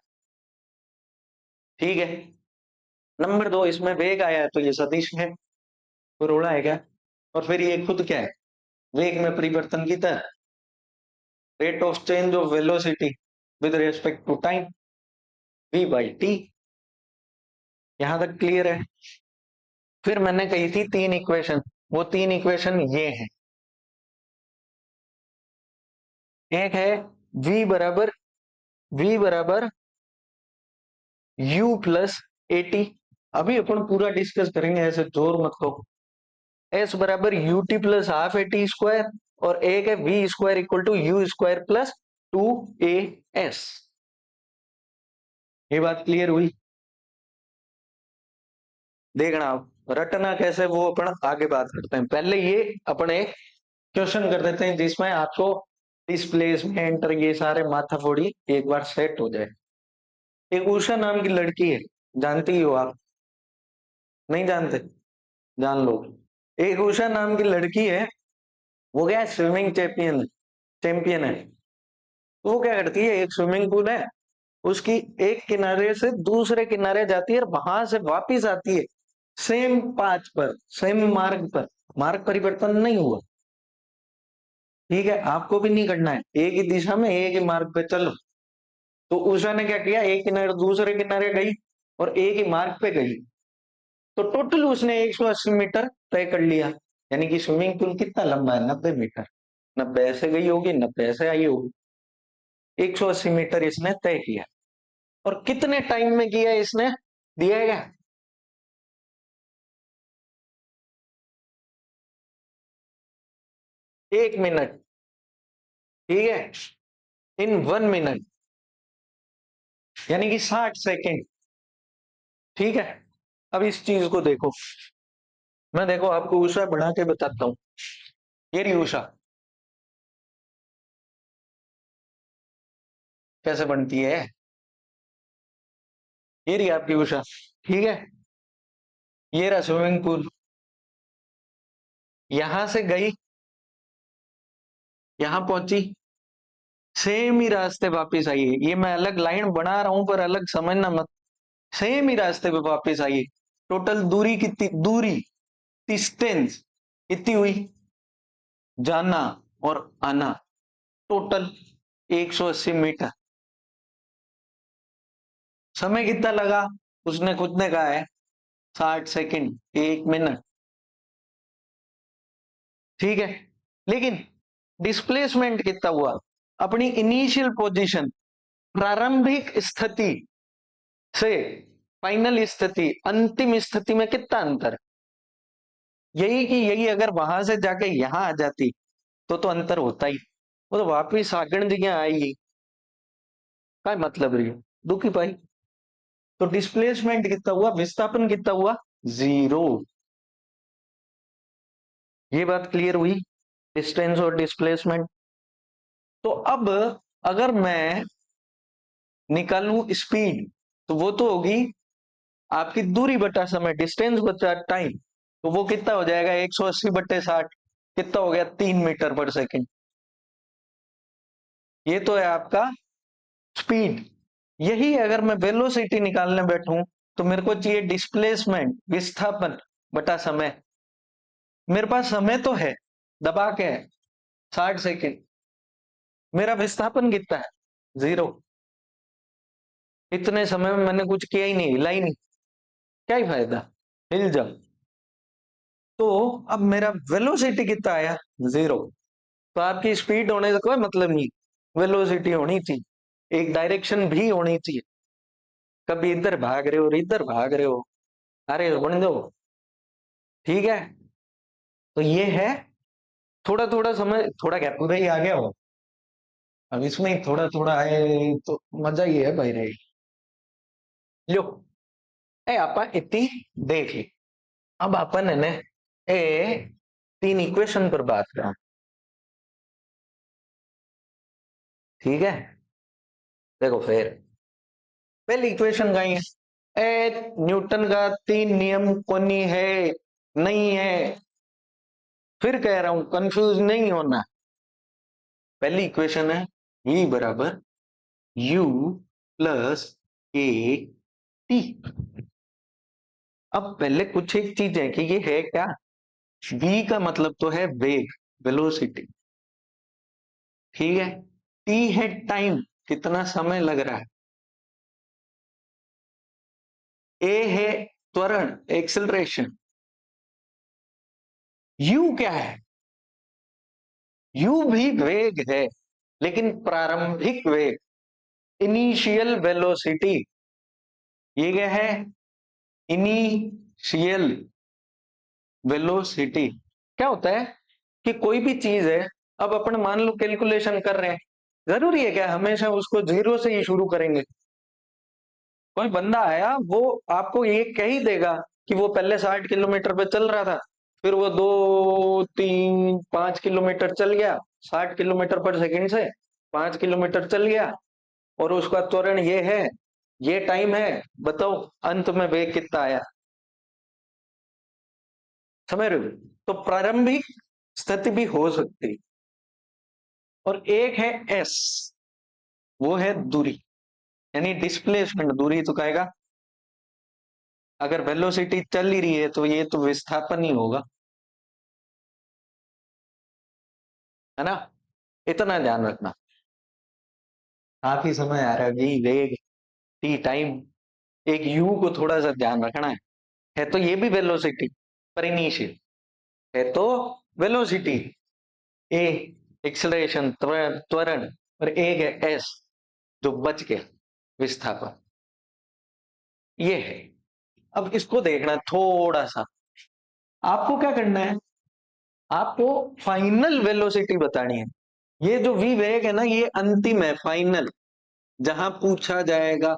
[SPEAKER 1] ठीक है। नंबर दो, इसमें वेग आया है तो ये सदिश है, तो रोड़ा है क्या। और फिर ये खुद क्या है, वेग में परिवर्तन की दर, rate of change of velocity with respect to time, v by T. यहां तक क्लियर है। फिर मैंने कही थी तीन इक्वेशन, वो तीन इक्वेशन ये हैं। एक है v बराबर u प्लस ए टी, अभी अपन पूरा डिस्कस करेंगे, ऐसे जोर मत करो। s बराबर U T plus half A T square, और एक है v square equal to U square plus 2as। ये बात क्लियर हुई, देखना आप रटना कैसे वो अपन आगे बात करते हैं, पहले ये अपने क्वेश्चन कर देते हैं जिसमें आपको डिस्प्लेसमेंट और ये सारे माथाफोड़ी एक बार सेट हो जाए। एक उषा नाम की लड़की है, जानती हो आप, नहीं जानते, जान लो। एक उषा नाम की लड़की है, वो क्या है, स्विमिंग चैंपियन, चैंपियन है। तो वो क्या करती है, एक स्विमिंग पूल है, उसकी एक किनारे से दूसरे किनारे जाती है और वहां से वापिस आती है सेम पाथ पर, सेम मार्ग पर, मार्ग परिवर्तन नहीं हुआ, ठीक है। आपको भी नहीं करना है, एक ही दिशा में एक ही मार्ग पे चलो। तो उषा ने क्या किया, एक किनारे दूसरे किनारे गई और एक ही मार्ग पे गई, तो टोटल उसने 180 मीटर तय कर लिया, यानी कि स्विमिंग पूल कितना लंबा है, 90 मीटर, 90 ऐसे गई होगी 90 ऐसे आई होगी, 180 मीटर इसने तय किया। और कितने टाइम में किया इसने, दिया है क्या? एक मिनट, ठीक है, इन 1 मिनट, यानी कि 60 सेकेंड। ठीक है, अब इस चीज को देखो, मैं देखो आपको उषा बढ़ा के बताता हूं। ये रही उषा, कैसे बनती है, ये रही आपकी उषा। ठीक है, ये रहा स्विमिंग पूल, यहां से गई, यहां पहुंची, सेम ही रास्ते वापस आई है। ये मैं अलग लाइन बना रहा हूं पर अलग समझना मत, सेम ही रास्ते पे वापस आई है। टोटल दूरी कितनी, दूरी डिस्टेंस कितनी हुई, जाना और आना, टोटल 180 मीटर। समय कितना लगा, उसने खुद ने कहा है 60 सेकेंड, 1 मिनट। ठीक है, लेकिन डिस्प्लेसमेंट कितना हुआ, अपनी इनिशियल पोजीशन, प्रारंभिक स्थिति से फाइनल स्थिति, अंतिम स्थिति में कितना अंतर। यही कि यही अगर वहां से जाके यहां आ जाती तो अंतर होता ही, वो तो वापिस आगण जगह आएगी, क्या मतलब रही, दुखी पाई। तो डिस्प्लेसमेंट कितना हुआ, विस्थापन कितना हुआ, 0। ये बात क्लियर हुई, डिस्टेंस और डिस्प्लेसमेंट। तो अब अगर मैं निकालूं स्पीड, तो वो तो होगी आपकी दूरी बटा समय, डिस्टेंस बटा टाइम, तो वो कितना हो जाएगा, 180/60, कितना हो गया, 3 मीटर पर सेकेंड। ये तो है आपका स्पीड। यही अगर मैं वेलोसिटी निकालने बैठूं, तो मेरे को चाहिए डिस्प्लेसमेंट, विस्थापन बटा समय। मेरे पास समय तो है, दबा के है 60 सेकेंड, मेरा विस्थापन कितना है, 0। इतने समय में मैंने कुछ किया ही नहीं, हिला ही नहीं, क्या ही फायदा, हिल जाओ। तो अब मेरा वेलोसिटी कितना आया, 0। तो आपकी स्पीड होने का कोई मतलब नहीं, वेलोसिटी होनी चाहिए, एक डायरेक्शन भी होनी चाहिए। कभी इधर भाग रहे हो और इधर भाग रहे हो, अरे बन दो। ठीक है, तो ये है, थोड़ा थोड़ा समय, थोड़ा क्या पूरा ही आ गया हो, अब इसमें ही थोड़ा थोड़ा है तो मजा ही है भाई रे। लो, ए आपा इतनी देख ली। अब अपन है ने ए 3 इक्वेशन पर बात करा, ठीक है। देखो फिर पहली इक्वेशन का ही है, ए न्यूटन का 3 नियम कोनी है, नहीं है, फिर कह रहा हूं कंफ्यूज नहीं होना। पहली इक्वेशन है V बराबर U प्लस ए टी। अब पहले कुछ एक चीज है कि ये है क्या, V का मतलब तो है वेग, वेलोसिटी, ठीक है। T है टाइम, कितना समय लग रहा है। A है त्वरण, एक्सेलरेशन। U क्या है, U भी वेग है, लेकिन प्रारंभिक वेग, इनिशियल वेलोसिटी। ये क्या है, इनिशियल वेलोसिटी। क्या होता है कि कोई भी चीज है, अब अपन मान लो कैलकुलेशन कर रहे हैं, जरूरी है क्या हमेशा उसको 0 से ही शुरू करेंगे। कोई बंदा आया, वो आपको ये कह ही देगा कि वो पहले 60 किलोमीटर पे चल रहा था, फिर वो 2 3 5 किलोमीटर चल गया, 60 किलोमीटर पर सेकंड से 5 किलोमीटर चल गया, और उसका त्वरण ये है, ये टाइम है, बताओ अंत में वेग कितना आया, समझ रहे हो। तो प्रारंभिक स्थिति भी हो सकती है। और एक है एस, वो है दूरी, यानी डिस्प्लेसमेंट, दूरी तो कहेगा, अगर वेलोसिटी चल ही रही है तो ये तो विस्थापन ही होगा, है ना। इतना ध्यान रखना, काफी समय आ रहा है, वी वेग, टी टाइम, एक यू को थोड़ा सा ध्यान रखना है तो ये भी वेलोसिटी, पर इनिशियल है तो वेलोसिटी, ए एक्सेलरेशन, त्वरण, और एक है एस जो बच गया, विस्थापन। ये है अब इसको देखना है थोड़ा सा। आपको क्या करना है, आपको फाइनल वेलोसिटी बतानी है। ये जो वी वेग है ना, ये अंतिम है, फाइनल, जहां पूछा जाएगा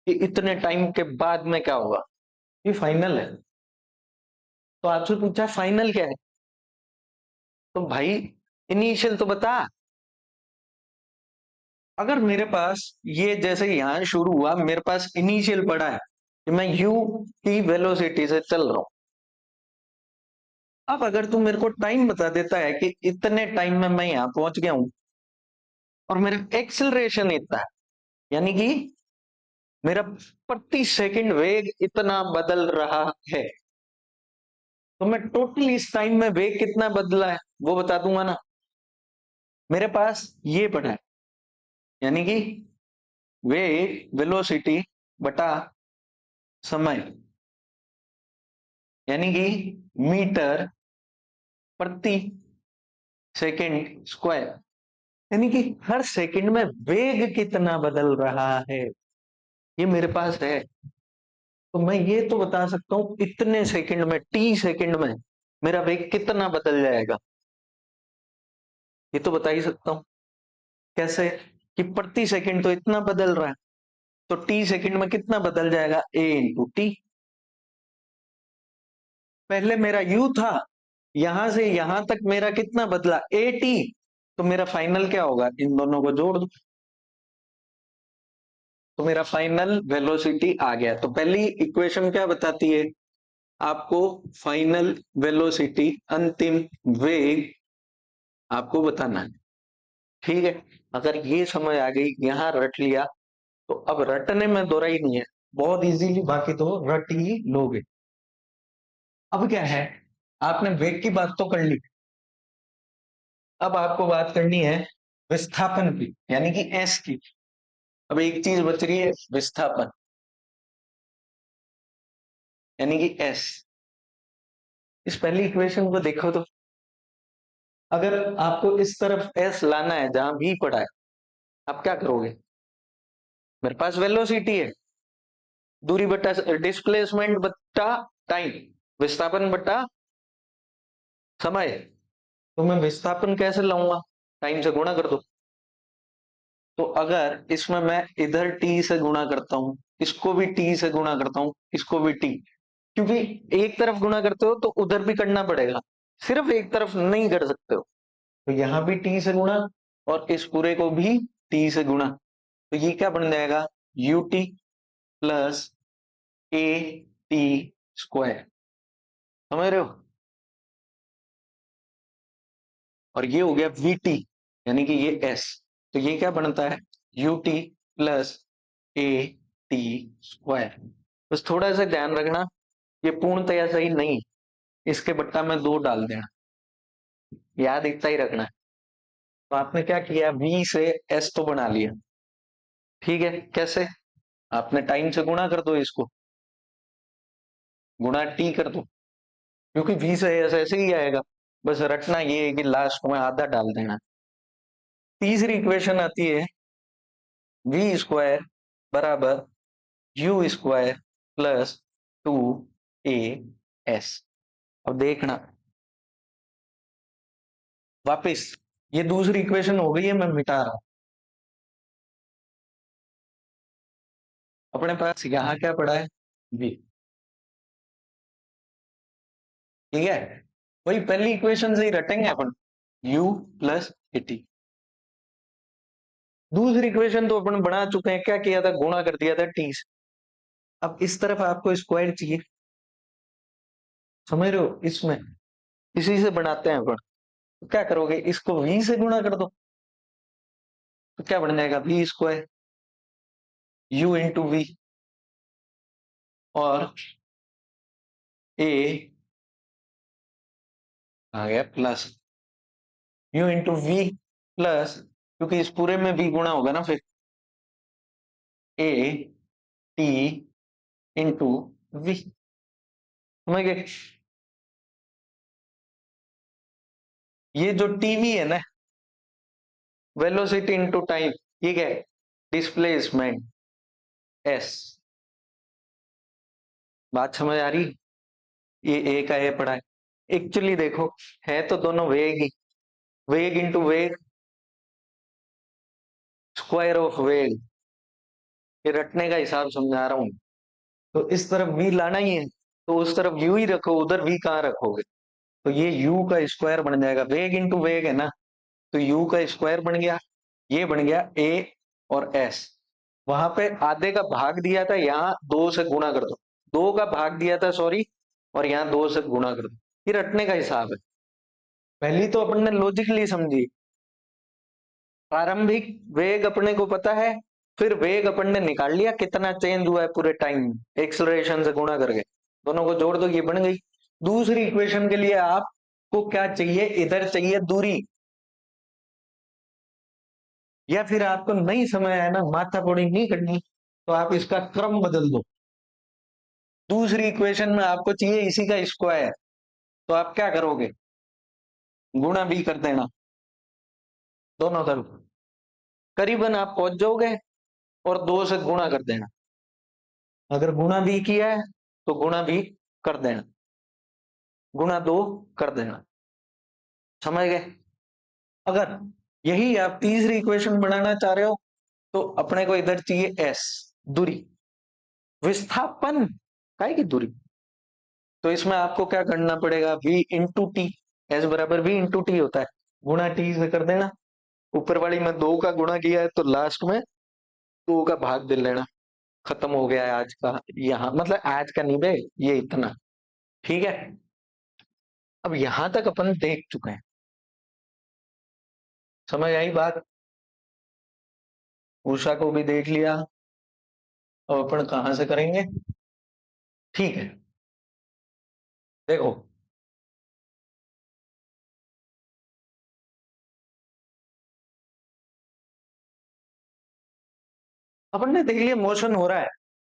[SPEAKER 1] कि इतने टाइम के बाद में क्या होगा, ये फाइनल है। तो आपसे पूछा फाइनल क्या है, तो भाई इनिशियल तो बता। अगर मेरे पास ये जैसे यहां शुरू हुआ, मेरे पास इनिशियल पड़ा है कि मैं यू की वेलोसिटी से चल रहा हूं। अब अगर तू मेरे को टाइम बता देता है कि इतने टाइम में मैं यहां पहुंच गया हूं, और मेरा एक्सेलरेशन इतना है, यानी कि मेरा प्रति सेकंड वेग इतना बदल रहा है, तो मैं टोटल इस टाइम में वेग कितना बदला है वो बता दूंगा ना। मेरे पास ये पड़ा है, यानी कि वेग वेलोसिटी बटा समय, यानी कि मीटर प्रति सेकंड स्क्वायर, यानी कि हर सेकंड में वेग कितना बदल रहा है, ये मेरे पास है। तो मैं ये तो बता सकता हूं इतने सेकंड में, टी सेकंड में मेरा वेग कितना बदल जाएगा, ये तो बता ही सकता हूं। कैसे, कि प्रति सेकंड तो इतना बदल रहा है, तो टी सेकंड में कितना बदल जाएगा, ए इंटू टी। पहले मेरा यू था, यहां से यहां तक मेरा कितना बदला, ए टी, तो मेरा फाइनल क्या होगा, इन दोनों को जोड़ दो, तो मेरा फाइनल वेलोसिटी आ गया। तो पहली इक्वेशन क्या बताती है, आपको फाइनल वेलोसिटी, अंतिम वेग आपको बताना है। ठीक है, अगर ये समझ आ गई, यहां रट लिया, तो अब रटने में दोहराई नहीं है, बहुत इजीली बाकी तो रट ही लोगे। अब क्या है, आपने वेग की बात तो कर ली, अब आपको बात करनी है विस्थापन की, यानी कि एस की। अब एक चीज बच रही है, विस्थापन, यानी कि एस। इस पहली इक्वेशन को देखो तो, अगर आपको इस तरफ एस लाना है जहां भी पड़ा है, आप क्या करोगे, मेरे पास वेलोसिटी है, दूरी बटा डिस्प्लेसमेंट बटा टाइम, विस्थापन बटा समय, तो मैं विस्थापन कैसे लाऊंगा, टाइम से गुणा कर दो। तो अगर इसमें मैं इधर टी से गुणा करता हूं, इसको भी टी से गुणा करता हूं, इसको भी टी, क्योंकि एक तरफ गुणा करते हो तो उधर भी करना पड़ेगा, सिर्फ एक तरफ नहीं कर सकते हो। तो यहां भी टी से गुणा, और इस पूरे को भी टी से गुणा, तो ये क्या बन जाएगा, you T plus A T square, समझ रहे हो। और ये हो गया वी टी, यानी कि ये एस, तो ये क्या बनता है, you T plus A T square. बस थोड़ा सा ध्यान रखना, ये पूर्णतया सही नहीं, इसके बट्टा में 2 डाल देना, याद इतना ही रखना है। तो आपने क्या किया, वी से एस तो बना लिया, ठीक है, कैसे, आपने टाइम से गुणा कर दो, इसको गुणा टी कर दो, क्योंकि वी से एस ऐसे ही आएगा, बस रटना ये है कि लास्ट में आधा डाल देना। तीसरी इक्वेशन आती है वी स्क्वायर बराबर you square plus 2 A S. अब देखना वापस, ये दूसरी इक्वेशन हो गई है, मैं मिटा रहा हूं। अपने पास यहां क्या पड़ा है, वी, ठीक है, वही पहली इक्वेशन से ही रटेंगे अपन, u प्लस ए टी। दूसरी इक्वेशन तो अपन बना चुके हैं, क्या किया था, गुणा कर दिया था टी से। अब इस तरफ आपको स्क्वायर चाहिए, समझ रहे हो, इसमें इसी से बनाते हैं अपन। तो क्या करोगे, इसको v से गुणा कर दो, तो क्या बन जाएगा, V square U into V, और ए आ गया plus U into V plus, क्योंकि इस पूरे में भी गुणा होगा ना, फिर ए टी इंटू वी, समझ गए। ये जो टीवी है ना, वेलोसिटी इंटू टाइम, ये क्या है, डिस्प्लेसमेंट एस, बात समझ आ रही? ये ए का ए पढ़ा है। एक्चुअली देखो, है तो दोनों वेग ही। वेग इंटू वेग, स्क्वायर ऑफ वेग। ये रटने का हिसाब समझा रहा हूं। तो इस तरफ v लाना ही है, तो उस तरफ u ही रखो, उधर v कहाँ रखोगे? तो ये u का स्क्वायर बन जाएगा, वेग इंटू वेग है ना, तो u का स्क्वायर बन गया। ये बन गया a और s। वहां पे आधे का भाग दिया था, यहाँ दो से गुणा कर दो। दो का भाग दिया था, सॉरी, और यहाँ दो से गुणा कर दो। ये रटने का हिसाब है। पहली तो अपन ने लॉजिकली समझी। प्रारंभिक वेग अपने को पता है, फिर वेग अपन ने निकाल लिया कितना चेंज हुआ है पूरे टाइम में, एक्सलरेशन से गुणा करके दोनों को जोड़ दो, ये बन गई। दूसरी इक्वेशन के लिए आपको क्या चाहिए? इधर चाहिए दूरी। या फिर आपको नहीं समझ आया ना, माथापड़ी नहीं करनी, तो आप इसका क्रम बदल दो। दूसरी इक्वेशन में आपको चाहिए इसी का स्क्वायर, तो आप क्या करोगे? गुणा भी कर देना दोनों तरफ, करीबन आप पहुंच जाओगे, और दो से गुणा कर देना। अगर गुणा भी किया है तो गुणा भी कर देना, गुणा दो कर देना। समझ गए? अगर यही आप तीसरी इक्वेशन बनाना चाह रहे हो, तो अपने को इधर चाहिए एस, दूरी। विस्थापन काय की दूरी, तो इसमें आपको क्या करना पड़ेगा? v into T. एस बराबर v इंटू टी होता है, गुणा टी से कर देना। ऊपर वाली में दो का गुणा किया है, तो लास्ट में दो का भाग दे लेना। खत्म हो गया है आज का, यहाँ मतलब आज का नहीं बे, ये इतना ठीक है। अब यहां तक अपन देख चुके हैं, समझ आई बात? उषा को भी देख लिया। अब अपन कहां से करेंगे? ठीक है, देखो, अपन ने देख लिया मोशन हो रहा है,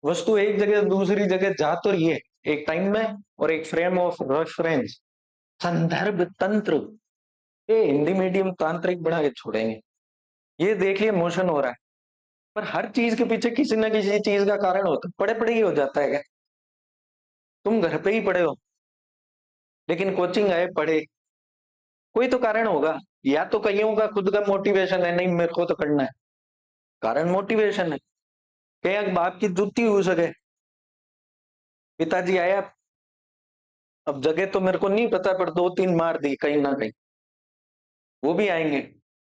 [SPEAKER 1] वस्तु एक जगह से दूसरी जगह जा तो रही है, एक टाइम में और एक फ्रेम ऑफ रेफरेंस, संदर्भ तंत्र। ये हिंदी मीडियम तांत्रिक बना के छोड़ेंगे। ये देख लिया मोशन हो रहा है, पर हर चीज के पीछे किसी ना किसी चीज का कारण होता है। पढ़े पढ़े ही हो जाता है क्या? तुम घर पे ही पढ़े हो, लेकिन कोचिंग आए पढ़े, कोई तो कारण होगा। या तो कईयों का खुद का मोटिवेशन है, नहीं मेरे को तो करना है, कारण मोटिवेशन है। कई बाप की जुत्ती हो सके, पिताजी आया, अब जगह तो मेरे को नहीं पता, पर दो तीन मार दी कहीं ना कहीं, वो भी आएंगे,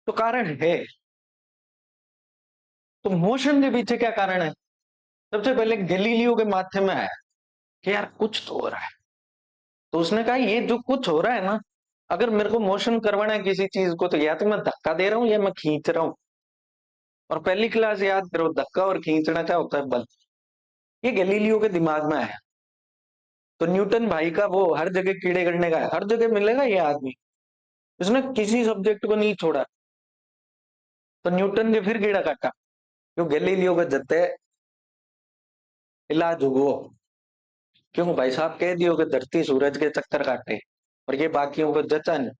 [SPEAKER 1] तो कारण है। तो मोशन के पीछे क्या कारण है? सबसे पहले गैलीलियो के माथे में आया कि यार कुछ तो हो रहा है, तो उसने कहा ये जो कुछ हो रहा है ना, अगर मेरे को मोशन करवाना है किसी चीज को, तो या तो मैं धक्का दे रहा हूं या मैं खींच रहा हूं। और पहली क्लास याद करो, धक्का और खींचना क्या होता है? बल। ये गैलीलियो के दिमाग में आया। तो न्यूटन भाई का वो हर जगह कीड़े करने का है, हर जगह मिलेगा ये आदमी, इसने किसी सब्जेक्ट को नहीं छोड़ा। तो न्यूटन ने फिर कीड़ा काटा, क्यों? गैलीलियो का जत्ते इलाज हुआ। क्यों भाई साहब कह दियो कि धरती सूरज के चक्कर काटे, और ये बाकियों को जचा नहीं,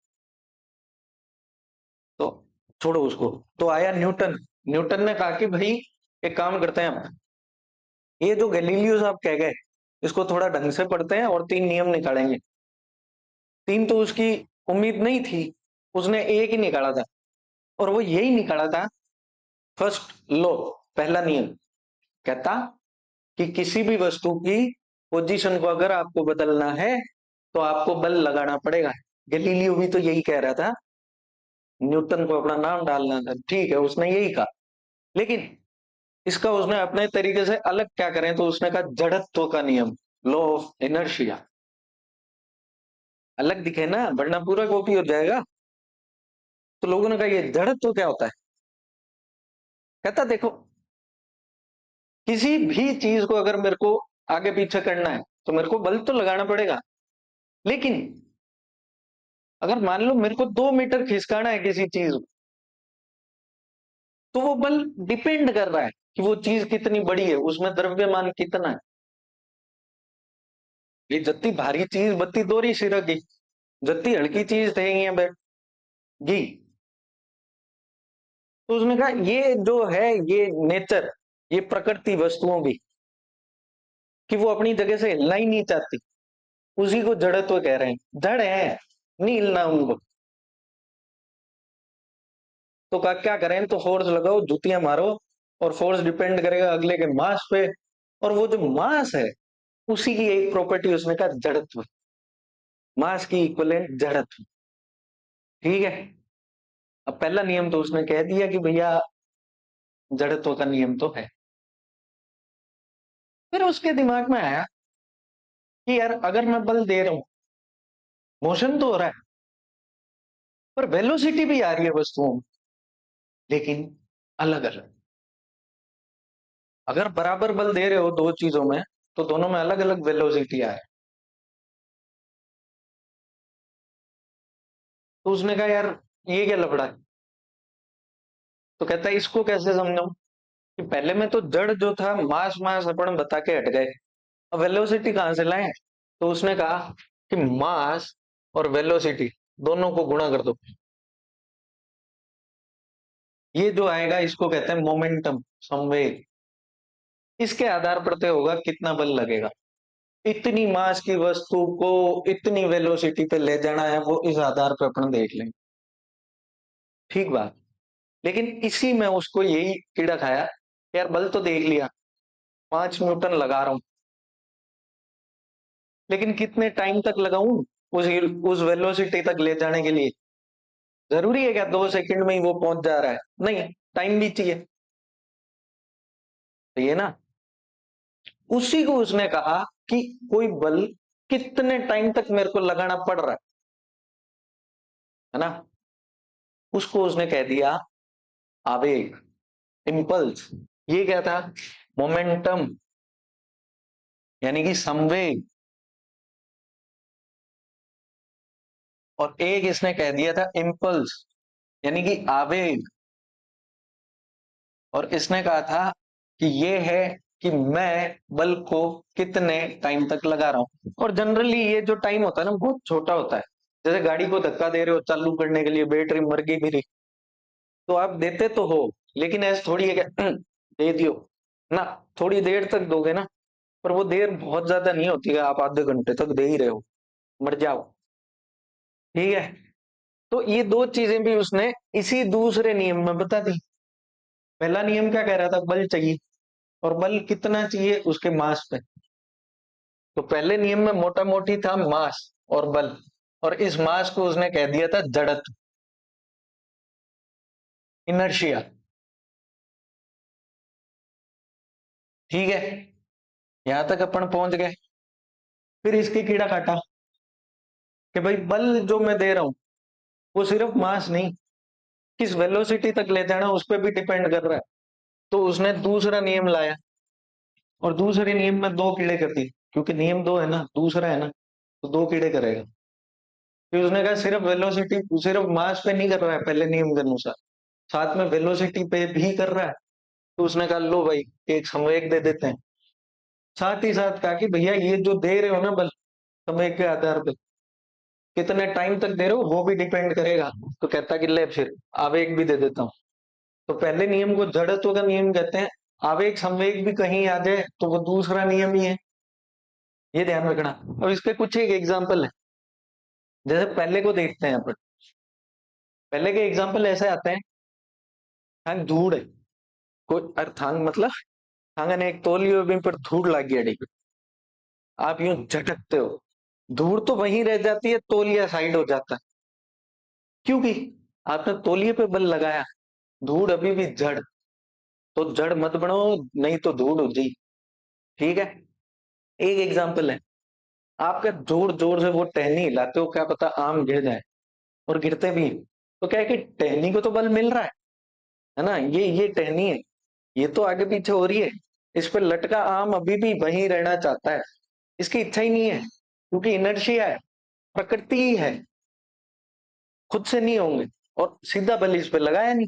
[SPEAKER 1] तो छोड़ो उसको। तो आया न्यूटन। न्यूटन ने कहा कि भाई एक काम करते हैं हम, ये जो गैलीलियो साहब कह गए, इसको थोड़ा ढंग से पढ़ते हैं और तीन नियम निकालेंगे। तीन तो उसकी उम्मीद नहीं थी, उसने एक ही निकाला था, और वो यही निकाला था। फर्स्ट लॉ, पहला नियम कहता कि किसी भी वस्तु की पोजीशन को अगर आपको बदलना है, तो आपको बल लगाना पड़ेगा। गैलीलियो भी तो यही कह रहा था, न्यूटन को अपना नाम डालना था, ठीक है, उसने यही कहा। लेकिन इसका उसने अपने तरीके से अलग क्या करें, तो उसने कहा जड़त्व का नियम, लॉ ऑफ इनर्शिया। अलग दिखे ना, वरना पूरा कॉपी हो जाएगा। तो लोगों ने कहा ये जड़त्व क्या होता है? कहता देखो, किसी भी चीज को अगर मेरे को आगे पीछे करना है, तो मेरे को बल तो लगाना पड़ेगा। लेकिन अगर मान लो मेरे को 2 मीटर खिसकाना है किसी चीज को, तो वो बल डिपेंड कर रहा है कि वो चीज कितनी बड़ी है, उसमें द्रव्यमान कितना है। ये जत्ती भारी चीज बत्ती दोरी सिर की, जत्ती हल्की चीज थे बैठ गी। तो उसने कहा ये जो है, ये नेचर, ये प्रकृति वस्तुओं की, कि वो अपनी जगह से हिलना ही नहीं चाहती, उसी को जड़त्व कह रहे हैं। जड़ है, नहीं हिलना उनको। तो क्या करें, तो फोर्स लगाओ, जुतियां मारो, और फोर्स डिपेंड करेगा अगले के मास पे, और वो जो मास है उसी की एक प्रॉपर्टी उसने कहा जड़त्व, मास की इक्विवेलेंट जड़त्व। ठीक है। अब पहला नियम तो उसने कह दिया कि भैया जड़त्व का नियम तो है। फिर उसके दिमाग में आया कि यार अगर मैं बल दे रहा हूं, मोशन तो हो रहा है, पर वेलोसिटी भी आ रही है वस्तुओं में, लेकिन अलग अलग। अगर बराबर बल दे रहे हो दो चीजों में, तो दोनों में अलग अलग वेलोसिटी आए। तो उसने कहा यार ये क्या लफड़ा है। तो कहता है इसको कैसे समझाऊं, कि पहले में तो जड़ जो था, मास मास अपन बता के हट गए, अब वेलोसिटी कहां से लाए। तो उसने कहा कि मास और वेलोसिटी दोनों को गुणा कर दो, ये जो आएगा इसको कहते हैं मोमेंटम, संवेग। इसके आधार पर तय होगा कितना बल लगेगा। इतनी मास की वस्तु को इतनी वेलोसिटी पे ले जाना है, वो इस आधार पर अपन देख लेंगे। ठीक बात। लेकिन इसी में उसको यही कीड़ा खाया, यार बल तो देख लिया, 5 न्यूटन लगा रहा हूं, लेकिन कितने टाइम तक लगाऊं उस उस वेलोसिटी तक ले जाने के लिए। जरूरी है क्या 2 सेकंड में ही वो पहुंच जा रहा है? नहीं, टाइम भी चाहिए। तो ये ना, उसी को उसने कहा कि कोई बल कितने टाइम तक मेरे को लगाना पड़ रहा है ना, उसको उसने कह दिया आवेग, इम्पल्स। ये क्या था? मोमेंटम, यानी कि संवेग। और एक इसने कह दिया था इम्पल्स, यानी कि आवेग। और इसने कहा था कि ये है कि मैं बल को कितने टाइम तक लगा रहा हूं। और जनरली ये जो टाइम होता है ना, बहुत छोटा होता है। जैसे गाड़ी को धक्का दे रहे हो चालू करने के लिए, बैटरी मर गई मेरी, तो आप देते तो हो, लेकिन ऐसे थोड़ी है कि दे दियो ना, थोड़ी देर तक दोगे ना। पर वो देर बहुत ज्यादा नहीं होती है, आप आधे घंटे तक दे ही रहे हो, मर जाओ। ठीक है। तो ये दो चीजें भी उसने इसी दूसरे नियम में बता दी। पहला नियम क्या कह रहा था? बल चाहिए, और बल कितना चाहिए उसके मास पे। तो पहले नियम में मोटा मोटी था मास और बल, और इस मास को उसने कह दिया था जड़त्व, इनर्शिया। ठीक है, यहां तक अपन पहुंच गए। फिर इसकी कीड़ा काटा कि भाई बल जो मैं दे रहा हूं वो सिर्फ मास नहीं, किस वेलोसिटी तक ले जाना उस पर भी डिपेंड कर रहा है। तो उसने दूसरा नियम लाया, और दूसरे नियम में दो कीड़े कर दिए, क्योंकि नियम दो है ना, दूसरा है ना, तो दो कीड़े करेगा। फिर उसने कहा सिर्फ वेलोसिटी, सिर्फ मास पे नहीं कर रहा है पहले नियम के अनुसार, साथ में वेलोसिटी पे भी कर रहा है। तो उसने कहा लो भाई, एक संवेग दे देते हैं। साथ ही साथ कहा कि भैया ये जो दे रहे हो ना बल, संवेग के आधार पे कितने टाइम तक दे रहे हो वो भी डिपेंड करेगा। तो कहता कि ले फिर आवेग भी दे देता हूँ। तो पहले नियम को जड़त्व का नियम कहते हैं। आवेग संवेग भी कहीं आ जाए तो वो दूसरा नियम ही है, ये ध्यान रखना। अब इसके कुछ एक एग्जाम्पल है, जैसे पहले को देखते हैं अपन। पहले के एग्जाम्पल ऐसे आते हैं, थांग धूड़ है, कोई अरे थांग मतलब थांगा ने एक तोलियो भी पर धूड़ लग गया अड़ी पे, आप यूं झटकते हो, धूड़ तो वहीं रह जाती है, तोलिया साइड हो जाता है। क्योंकि आपने तोलिए पे बल लगाया, धूड़ अभी भी जड़, तो जड़ मत बनो, नहीं तो धूड़ हो जाए। ठीक है। एक एग्जाम्पल है, आपका जोर जोर से वो टहनी हिलाते हो, क्या पता आम गिर जाए, और गिरते भी हैं। तो क्या है कि टहनी को तो बल मिल रहा है ना, ये टहनी है, ये तो आगे पीछे हो रही है, इस पर लटका आम अभी भी वहीं रहना चाहता है, इसकी इच्छा ही नहीं है, क्योंकि इनर्शिया है, प्रकृति ही है, खुद से नहीं होंगे, और सीधा बल इस पे लगाया नहीं,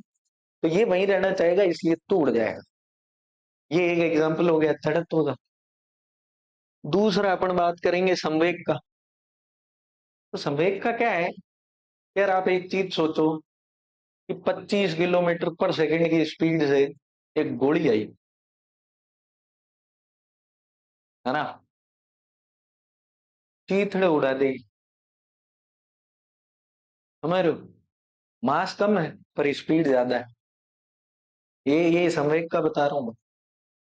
[SPEAKER 1] तो ये वहीं रहना चाहेगा, इसलिए टूट जाएगा। ये एक एग्जाम्पल हो गया जड़त्व का। दूसरा अपन बात करेंगे संवेग का। तो संवेग का क्या है, यार आप एक चीज सोचो कि 25 किलोमीटर पर सेकंड की स्पीड से एक गोली आई, है ना, चीथड़े उड़ा देगी। समझ रहे हो, मास कम है पर स्पीड ज्यादा है। ये संवेग का बता रहा हूँ मैं।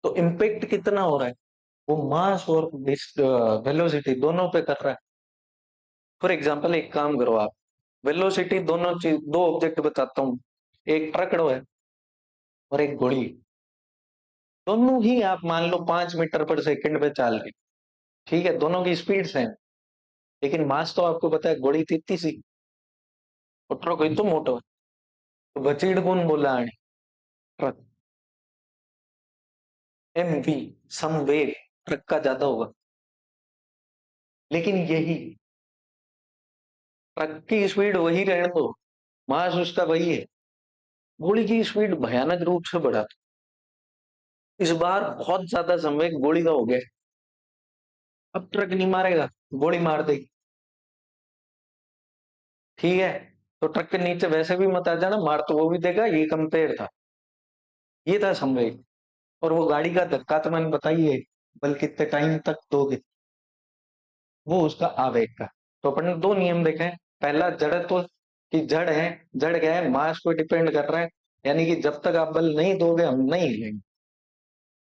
[SPEAKER 1] तो इम्पेक्ट कितना हो रहा है, वो मास और वेलोसिटी दोनों पे कर रहा है। फॉर एग्जाम्पल एक काम करो आप, वेलोसिटी दोनों चीज, दो ऑब्जेक्ट बताता हूँ, एक ट्रक है और एक घोड़ी। दोनों ही आप मान लो 5 मीटर पर सेकंड पे चाल रही, ठीक है, दोनों की स्पीड सेम, लेकिन मास तो आपको पता है, घोड़ी तीती सी और ट्रक ही तो मोटो है। तो बचीड़ कौन बोला आने, ट्रक। एमवी, समवेग ट्रक का ज्यादा होगा, लेकिन यही ट्रक की स्पीड वही रहने दो, मास उसका वही है, घोड़ी की स्पीड भयानक रूप से बढ़ा। इस बार बहुत ज्यादा संवेग घोड़ी का हो गया। अब ट्रक नहीं मारेगा, घोड़ी मार देगी, ठीक है। तो ट्रक के नीचे वैसे भी मत आ जाना, मार तो वो भी देगा, ये कंपेयर था, ये था संवेग। और वो गाड़ी का धक्का तो मैंने बताइए, बल कितने टाइम तक दोगे, वो उसका आवेग का। तो अपन ने दो नियम देखे हैं। पहला जड़त्व की जड़ है, जड़ क्या है, मास को डिपेंड कर रहा है, यानी कि जब तक आप बल नहीं दोगे हम नहीं हिलेंगे।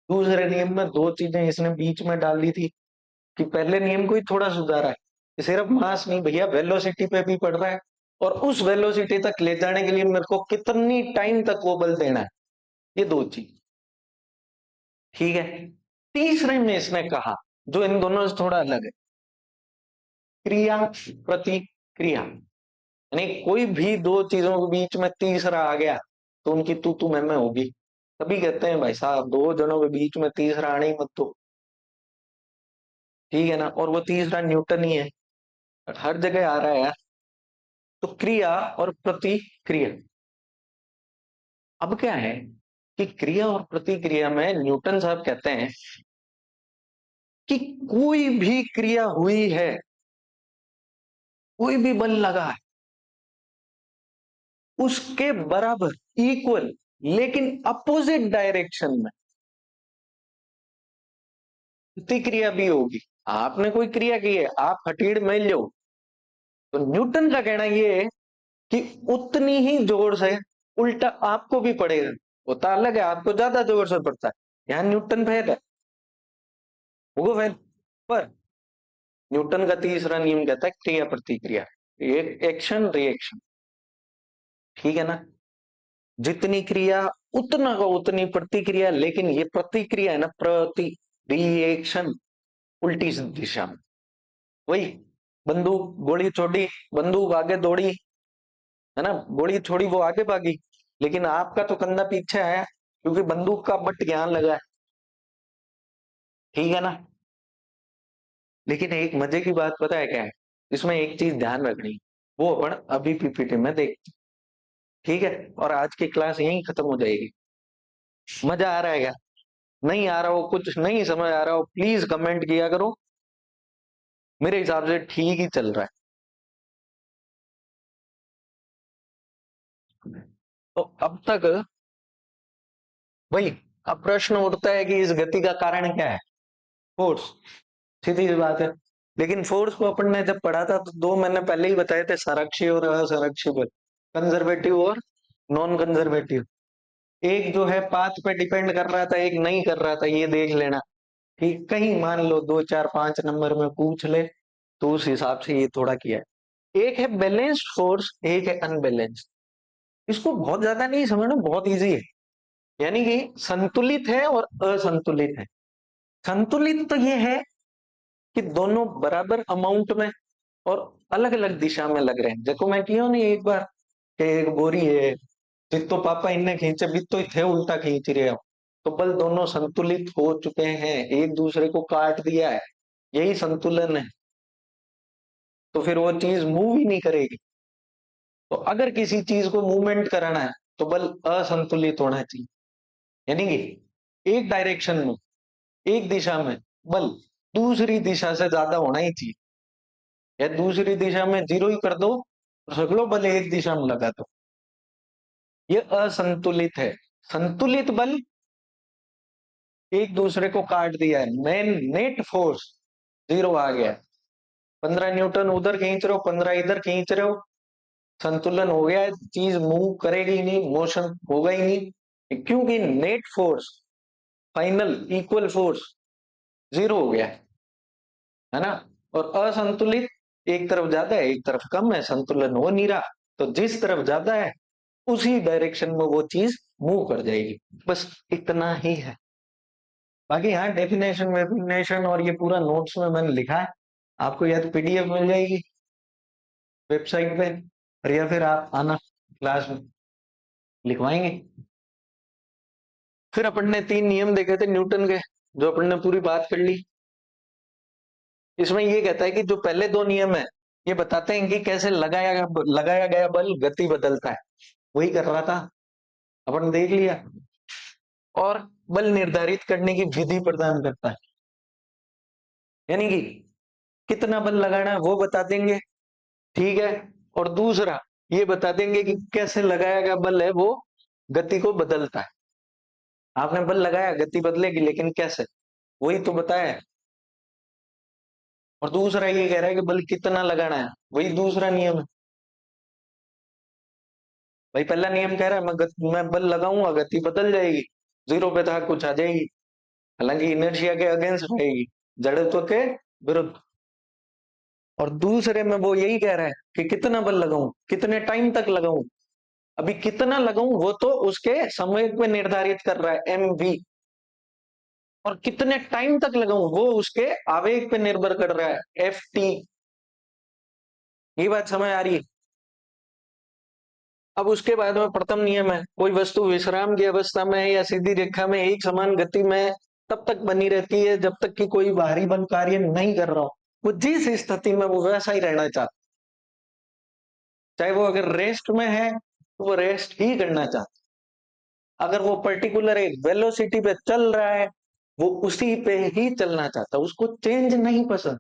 [SPEAKER 1] दूसरे नियम में दो चीजें इसने बीच में डाल दी थी, कि पहले नियम को ही थोड़ा सुधारा है, कि सिर्फ मास नहीं भैया, वेलोसिटी पे भी पड़ रहा है, और उस वेलोसिटी तक ले जाने के लिए मेरे को कितनी टाइम तक वो बल देना है, ये दो चीज, ठीक है। तीसरे में इसने कहा, जो इन दोनों से थोड़ा अलग है, क्रिया प्रतिक्रिया, यानी कोई भी दो चीजों के बीच में तीसरा आ गया तो उनकी तू मैं होगी। तभी कहते हैं भाई साहब, दो जनों के बीच में तीसरा आने ही मत दो, ठीक है ना। और वो तीसरा न्यूटन ही है, हर जगह आ रहा है यार। तो क्रिया और प्रतिक्रिया, अब क्या है कि क्रिया और प्रतिक्रिया में न्यूटन साहब कहते हैं कि कोई भी क्रिया हुई है, कोई भी बल लगा है, उसके बराबर, इक्वल, लेकिन अपोजिट डायरेक्शन में प्रतिक्रिया भी होगी। आपने कोई क्रिया की है, आप हथेड़ मेल लो, तो न्यूटन का कहना यह है कि उतनी ही जोर से उल्टा आपको भी पड़ेगा। होता अलग है, आपको ज्यादा जोर से पड़ता है, यहां न्यूटन फेल है, वो फेल। पर न्यूटन का तीसरा नियम कहता है क्रिया प्रतिक्रिया, एक्शन रिएक्शन, ठीक है ना। जितनी क्रिया उतना का उतनी प्रतिक्रिया, लेकिन ये प्रतिक्रिया है ना, प्रति रिएक्शन, उल्टी दिशा में। वही, बंदूक गोली छोड़ी, बंदूक आगे दौड़ी, है ना, गोली छोड़ी वो आगे भागी, लेकिन आपका तो कंधा पीछे आया, क्योंकि बंदूक का बट यहाँ लगा है, ठीक है ना। लेकिन एक मजे की बात पता है क्या है, इसमें एक चीज ध्यान रखनी, वो अपन अभी पीपीटी में देख, ठीक है। और आज की क्लास यहीं खत्म हो जाएगी। मजा आ रहा है क्या, नहीं आ रहा हो, कुछ नहीं समझ आ रहा हो, प्लीज कमेंट किया करो, मेरे हिसाब से ठीक ही चल रहा है। तो अब तक भाई, अब प्रश्न उठता है कि इस गति का कारण क्या है, फोर्स, सीधी सी बात है। लेकिन फोर्स को अपन ने जब पढ़ा था तो दो मैंने पहले ही बताए थे, संरक्षी और असंरक्षी बल, कंजर्वेटिव और नॉन कंजर्वेटिव। एक जो है पाथ पे डिपेंड कर रहा था, एक नहीं कर रहा था, ये देख लेना, ठीक। कहीं मान लो 2 4 5 नंबर में पूछ ले तो उस हिसाब से ये थोड़ा किया है। एक है बैलेंस्ड फोर्स, एक है अनबैलेंस्ड। इसको बहुत ज्यादा नहीं समझना, बहुत इजी है, यानी कि संतुलित है और असंतुलित है। संतुलित तो ये है कि दोनों बराबर अमाउंट में और अलग अलग दिशा में लग रहे हैं। देखो मैं किया नहीं एक बार, कि एक बोरी है, तो पापा इनने खींचे भी तो थे, उल्टा खींच रहे हो, तो बल दोनों संतुलित हो चुके हैं, एक दूसरे को काट दिया है, यही संतुलन है। तो फिर वो चीज मूव ही नहीं करेगी। तो अगर किसी चीज को मूवमेंट कराना है तो बल असंतुलित होना चाहिए, यानी कि एक डायरेक्शन में, एक दिशा में बल दूसरी दिशा से ज्यादा होना ही चाहिए, या दूसरी दिशा में जीरो ही कर दो, सगड़ो बल एक दिशा में लगा दो, ये असंतुलित है। संतुलित बल एक दूसरे को काट दिया है, मेन नेट फोर्स 0 आ गया। 15 न्यूटन उधर खींच रहे हो, 15 इधर खींच रहे हो, संतुलन हो गया है, चीज मूव करेगी ही नहीं, मोशन होगा ही नहीं, क्योंकि net force final equal force 0 हो गया है ना। और असंतुलित एक तरफ ज्यादा है एक तरफ कम है, संतुलन हो नहीं रहा, तो जिस तरफ ज्यादा है उसी डायरेक्शन में वो चीज मूव कर जाएगी। बस इतना ही है। बाकी हाँ, डेफिनेशन वेफिनेशन और ये पूरा नोट्स में मैंने लिखा है, आपको या तो पीडीएफ मिल जाएगी वेबसाइट पे, और या फिर आप आना क्लास में लिखवाएंगे। फिर अपन ने 3 नियम देखे थे न्यूटन के, जो अपन ने पूरी बात कर ली। इसमें ये कहता है कि जो पहले 2 नियम है ये बताते हैं कि कैसे लगाया गया बल गति बदलता है, वही कर रहा था, अपन देख लिया। और बल निर्धारित करने की विधि प्रदान करता है, यानी कि कितना बल लगाना है वो बता देंगे, ठीक है। और दूसरा ये बता देंगे कि कैसे लगाया गया बल है वो गति को बदलता है। आपने बल लगाया गति बदलेगी, लेकिन कैसे, वही तो बताया है। और दूसरा ये कह रहा है कि बल कितना लगाना है, वही दूसरा नियम है। भाई पहला नियम कह रहा है मैं बल लगाऊंगा गति बदल जाएगी, 0 पे था कुछ आ जाएगी, हालांकि इनर्शिया के अगेंस्ट रहेगी, जड़त्व के विरुद्ध। और दूसरे में वो यही कह रहा है कि कितना बल लगाऊं, कितने टाइम तक लगाऊं। अभी कितना लगाऊं वो तो उसके संवेग पे निर्धारित कर रहा है mv, और कितने टाइम तक लगाऊं वो उसके आवेग पे निर्भर कर रहा है ft। ये बात समझ आ रही है। अब उसके बाद में प्रथम नियम है, कोई वस्तु विश्राम की अवस्था में या सीधी रेखा में एक समान गति में तब तक बनी रहती है जब तक कि कोई बाहरी बल कार्य नहीं कर रहा हो। वो जिस स्थिति में वो वैसा ही रहना चाहता, चाहे वो अगर रेस्ट में है तो वो रेस्ट ही करना चाहता, अगर वो पर्टिकुलर एक वेलोसिटी पे चल रहा है वो उसी पे ही चलना चाहता, उसको चेंज नहीं पसंद।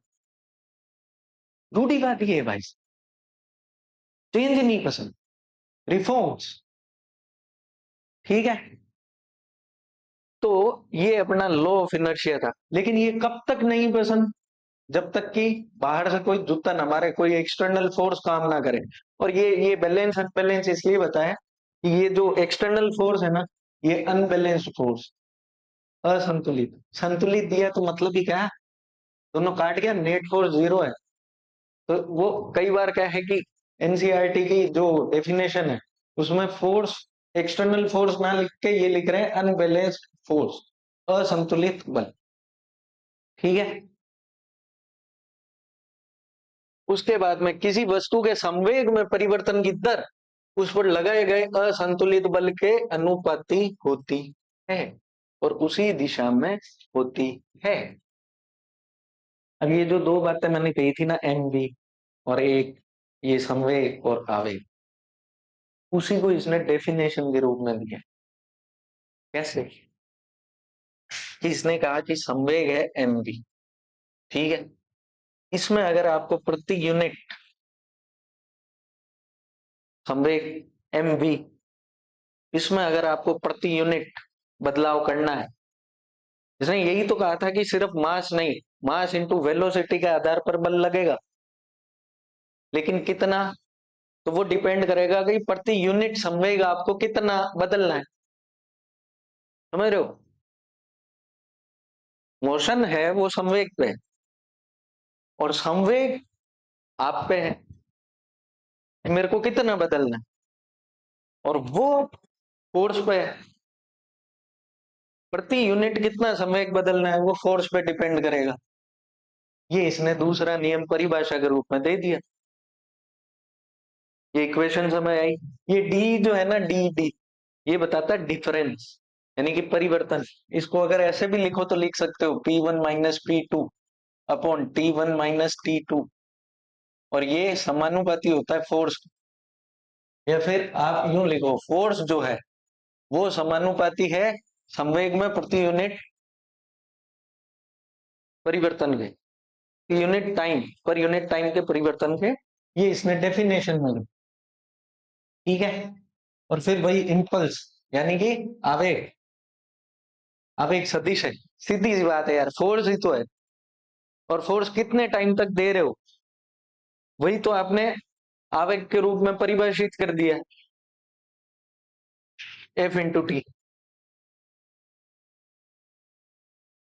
[SPEAKER 1] झूठी बात ये है भाई, चेंज नहीं पसंद, रिफॉर्म्स, ठीक है। तो ये अपना लॉ ऑफ इनर्शिया था, लेकिन ये कब तक नहीं पसंद, जब तक कि बाहर से कोई जुत्ता ना मारे, कोई एक्सटर्नल फोर्स काम ना करे। और ये बैलेंस अनबैलेंस इसलिए बताया कि ये जो एक्सटर्नल फोर्स है ना, ये अनबैलेंस्ड फोर्स, असंतुलित। संतुलित दिया तो मतलब ही क्या है, दोनों काट गया, नेट फोर्स 0 है। तो वो कई बार क्या है कि एनसीईआरटी की जो डेफिनेशन है उसमें फोर्स, एक्सटर्नल फोर्स ना लिख के ये लिख रहे हैं अनबैलेंस्ड फोर्स, असंतुलित बल, ठीक है। उसके बाद में किसी वस्तु के संवेग में परिवर्तन की दर उस पर लगाए गए असंतुलित बल के अनुपाती होती है और उसी दिशा में होती है। अब ये जो 2 बातें मैंने कही थी ना, एम बी और एक ये संवेग और आवेग, उसी को इसने डेफिनेशन के रूप में दिया। कैसे, कि इसने कहा कि संवेग है एम बी, ठीक है। इसमें अगर आपको प्रति यूनिट संवेग एम बी, इसमें अगर आपको प्रति यूनिट बदलाव करना है, इसने यही तो कहा था कि सिर्फ मास नहीं, मास इंटू वेलोसिटी के आधार पर बल लगेगा, लेकिन कितना, तो वो डिपेंड करेगा कि प्रति यूनिट संवेग आपको कितना बदलना है, समझ रहे हो। मोशन है वो संवेग पे है, और संवेग आप पे है, मेरे को कितना बदलना है, और वो फोर्स पे है, प्रति यूनिट कितना संवेग बदलना है वो फोर्स पे डिपेंड करेगा। ये इसने दूसरा नियम परिभाषा के रूप में दे दिया। ये इक्वेशन समझ आई। ये डी जो है ना, डी डी, ये बताता है डिफरेंस, यानी कि परिवर्तन। इसको अगर ऐसे भी लिखो तो लिख सकते हो P1 minus P2 upon T1 minus T2, और ये समानुपाती होता है फोर्स। या फिर आप यूं लिखो, फोर्स जो है वो समानुपाती है संवेग में प्रति यूनिट परिवर्तन के, unit time per unit time के परिवर्तन के। ये इसने डेफिनेशन में दी, ठीक है। और फिर वही इम्पल्स यानी कि आवेग, अब एक सदिश है, सीधी सी बात है यार, फोर्स ही तो है, और फोर्स कितने टाइम तक दे रहे हो, वही तो आपने आवेग के रूप में परिभाषित कर दिया, F × T।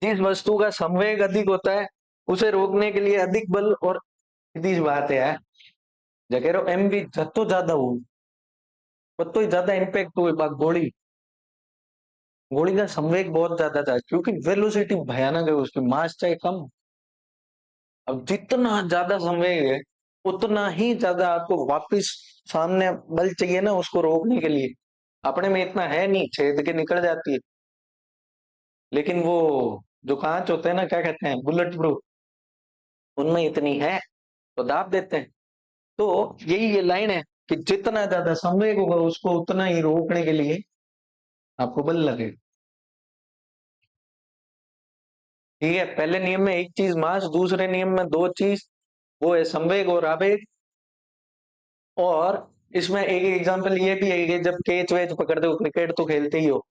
[SPEAKER 1] जिस वस्तु का संवेग अधिक होता है उसे रोकने के लिए अधिक बल, और सीधी सी बात है यार, जगह एम भी जतो ज्यादा हो तो ज्यादा इम्पैक्ट हुए बात गोली, गोली का संवेग बहुत ज्यादा था, क्योंकि वेलोसिटी भयानक है उसकी, मास चाहे कम। अब जितना ज्यादा संवेग है उतना ही ज्यादा आपको वापस सामने बल चाहिए ना उसको रोकने के लिए। अपने में इतना है नहीं, छेद के निकल जाती है, लेकिन वो जो कांच होते हैं ना, क्या कहते हैं, बुलेट प्रूफ, उनमें इतनी है तो दाब देते हैं। तो यही ये लाइन है कि जितना ज्यादा संवेग होगा उसको उतना ही रोकने के लिए आपको बल लगेगा। ठीक है, पहले नियम में एक चीज मास, दूसरे नियम में दो चीज, वो है संवेग और आवेग। और इसमें एक एग्जांपल ये भी है कि जब कैच वैच पकड़ते हो, क्रिकेट तो खेलते ही हो,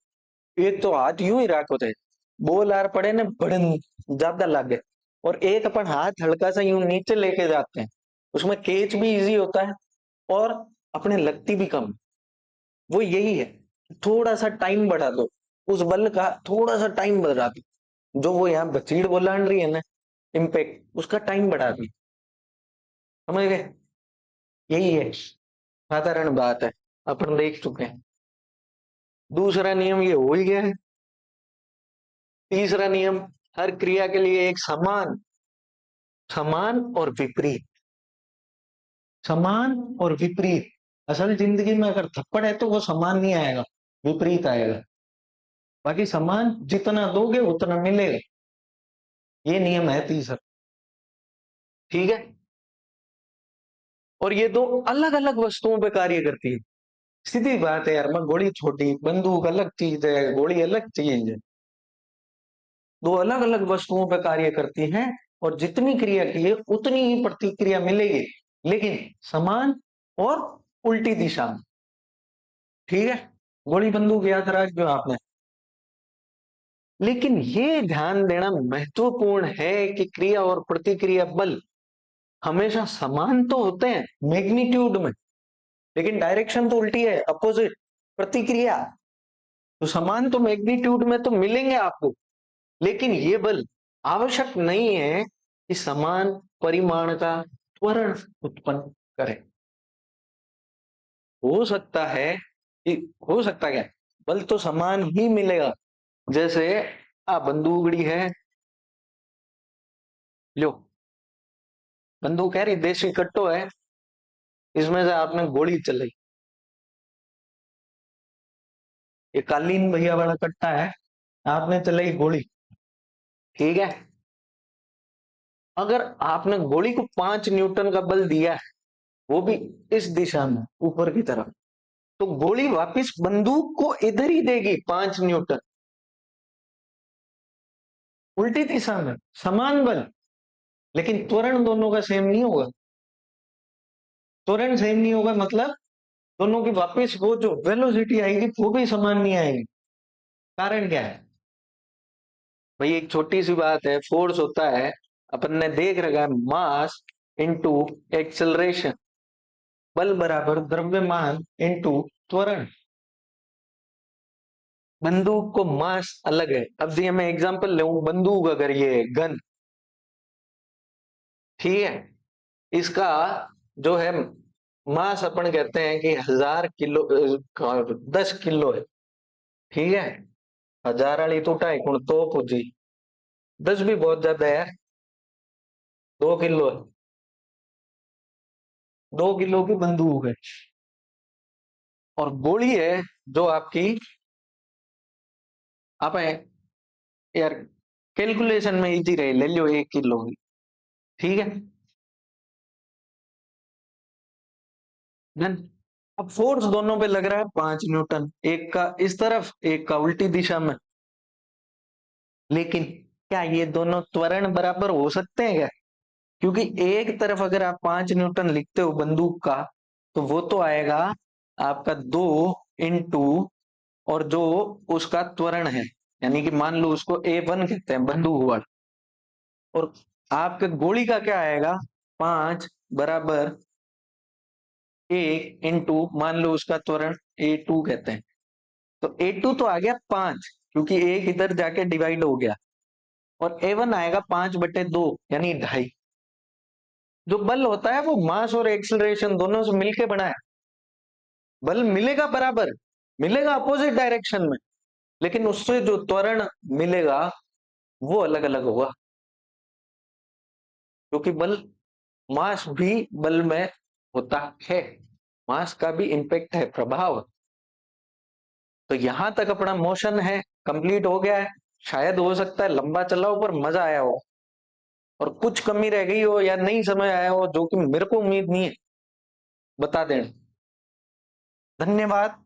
[SPEAKER 1] एक तो हाथ यूं ही राख होते, बॉल आर पड़े ना बड़न ज्यादा लागे, और एक अपन हाथ हल्का सा यूं नीचे लेके जाते हैं, उसमें कैच भी इजी होता है और अपने लगती भी कम। वो यही है, थोड़ा सा टाइम बढ़ा दो, उस बल का थोड़ा सा टाइम बढ़ा दो, जो वो यहाँ बचीड़ बोलान रही है ना, इम्पैक्ट, उसका टाइम बढ़ा दो। समझ गए? यही है, साधारण बात है, अपन देख चुके हैं। दूसरा नियम ये हो ही गया है। तीसरा नियम, हर क्रिया के लिए एक समान, समान और विपरीत, समान और विपरीत। असल जिंदगी में अगर थप्पड़ है तो वो समान नहीं आएगा, विपरीत आएगा। बाकी समान जितना दोगे उतना मिलेगा, ये नियम है तीसरा। ठीक है, और ये दो अलग अलग वस्तुओं पे कार्य करती है। सीधी बात है यार, मैं गोली छोटी, बंदूक अलग चीज है, गोली अलग चीज है, दो अलग अलग वस्तुओं पर कार्य करती हैं, और जितनी क्रिया की है उतनी ही प्रतिक्रिया मिलेगी, लेकिन समान और उल्टी दिशा में। ठीक है, गोली बंदूक याद रख जो आपने। लेकिन ये ध्यान देना महत्वपूर्ण है कि क्रिया और प्रतिक्रिया बल हमेशा समान तो होते हैं मैग्नीट्यूड में, लेकिन डायरेक्शन तो उल्टी है, अपोजिट प्रतिक्रिया। तो समान तो मैग्नीट्यूड में तो मिलेंगे आपको, लेकिन ये बल आवश्यक नहीं है कि समान परिमाण का त्वरण उत्पन्न करे। हो सकता है कि, हो सकता है क्या, बल तो समान ही मिलेगा। जैसे आ बंदूकड़ी है, लो बंदूक है, रही देसी कट्टो है, इसमें से आपने गोली चलाई, ये कालीन भैया वाला कट्टा है, आपने चलाई गोली। ठीक है, अगर आपने गोली को 5 न्यूटन का बल दिया है, वो भी इस दिशा में ऊपर की तरफ, तो गोली वापस बंदूक को इधर ही देगी 5 न्यूटन, उल्टी दिशा में, समान बल, लेकिन त्वरण दोनों का सेम नहीं होगा। त्वरण सेम नहीं होगा मतलब दोनों की वापस वो जो वेलोसिटी आएगी वो भी समान नहीं आएगी। कारण क्या है भाई, एक छोटी सी बात है, फोर्स होता है, अपन ने देख रखा है, मास इंटू एक्सेलरेशन, बल बराबर द्रव्यमान इंटू त्वरण। बंदूक को मास अलग है। अब ये मैं एग्जांपल ले, बंदूक अगर ये गन, ठीक है, इसका जो है मास अपन कहते हैं कि 1000 किलो, 10 किलो है। ठीक है, 1000 वाली तो 2.5 गुण तो पूजी, 10 भी बहुत ज्यादा है यार, 2 किलो है, 2 किलो की बंदूक है, और गोली है जो आपकी, आप यार कैलकुलेशन में इजी रहे, ले लो 1 किलो की। ठीक है, डन। अब फोर्स दोनों पे लग रहा है 5 न्यूटन, एक का इस तरफ एक का उल्टी दिशा में, लेकिन क्या ये दोनों त्वरण बराबर हो सकते हैं क्या? क्योंकि एक तरफ अगर आप 5 न्यूटन लिखते हो बंदूक का, तो वो तो आएगा आपका 2 इंटू, और जो उसका त्वरण है यानी कि मान लो उसको A1 कहते हैं, बंदूक वाला। और आपके गोली का क्या आएगा, 5 बराबर 1 इंटू, मान लो उसका त्वरण A2 कहते हैं, तो A2 तो आ गया 5, क्योंकि एक इधर जाके डिवाइड हो गया। और A1 आएगा 5/2, यानी 2.5। जो बल होता है वो मास और एक्सीलरेशन दोनों से मिलके बना है। बल मिलेगा बराबर, मिलेगा अपोजिट डायरेक्शन में, लेकिन उससे जो त्वरण मिलेगा वो अलग अलग होगा, क्योंकि बल, मास भी बल में होता है, मास का भी इंपैक्ट है, प्रभाव। तो यहां तक अपना मोशन है, कंप्लीट हो गया है। शायद हो सकता है लंबा चला हो पर मजा आया हो, और कुछ कमी रह गई हो या नहीं समझ आया हो, जो कि मेरे को उम्मीद नहीं है, बता दें। धन्यवाद।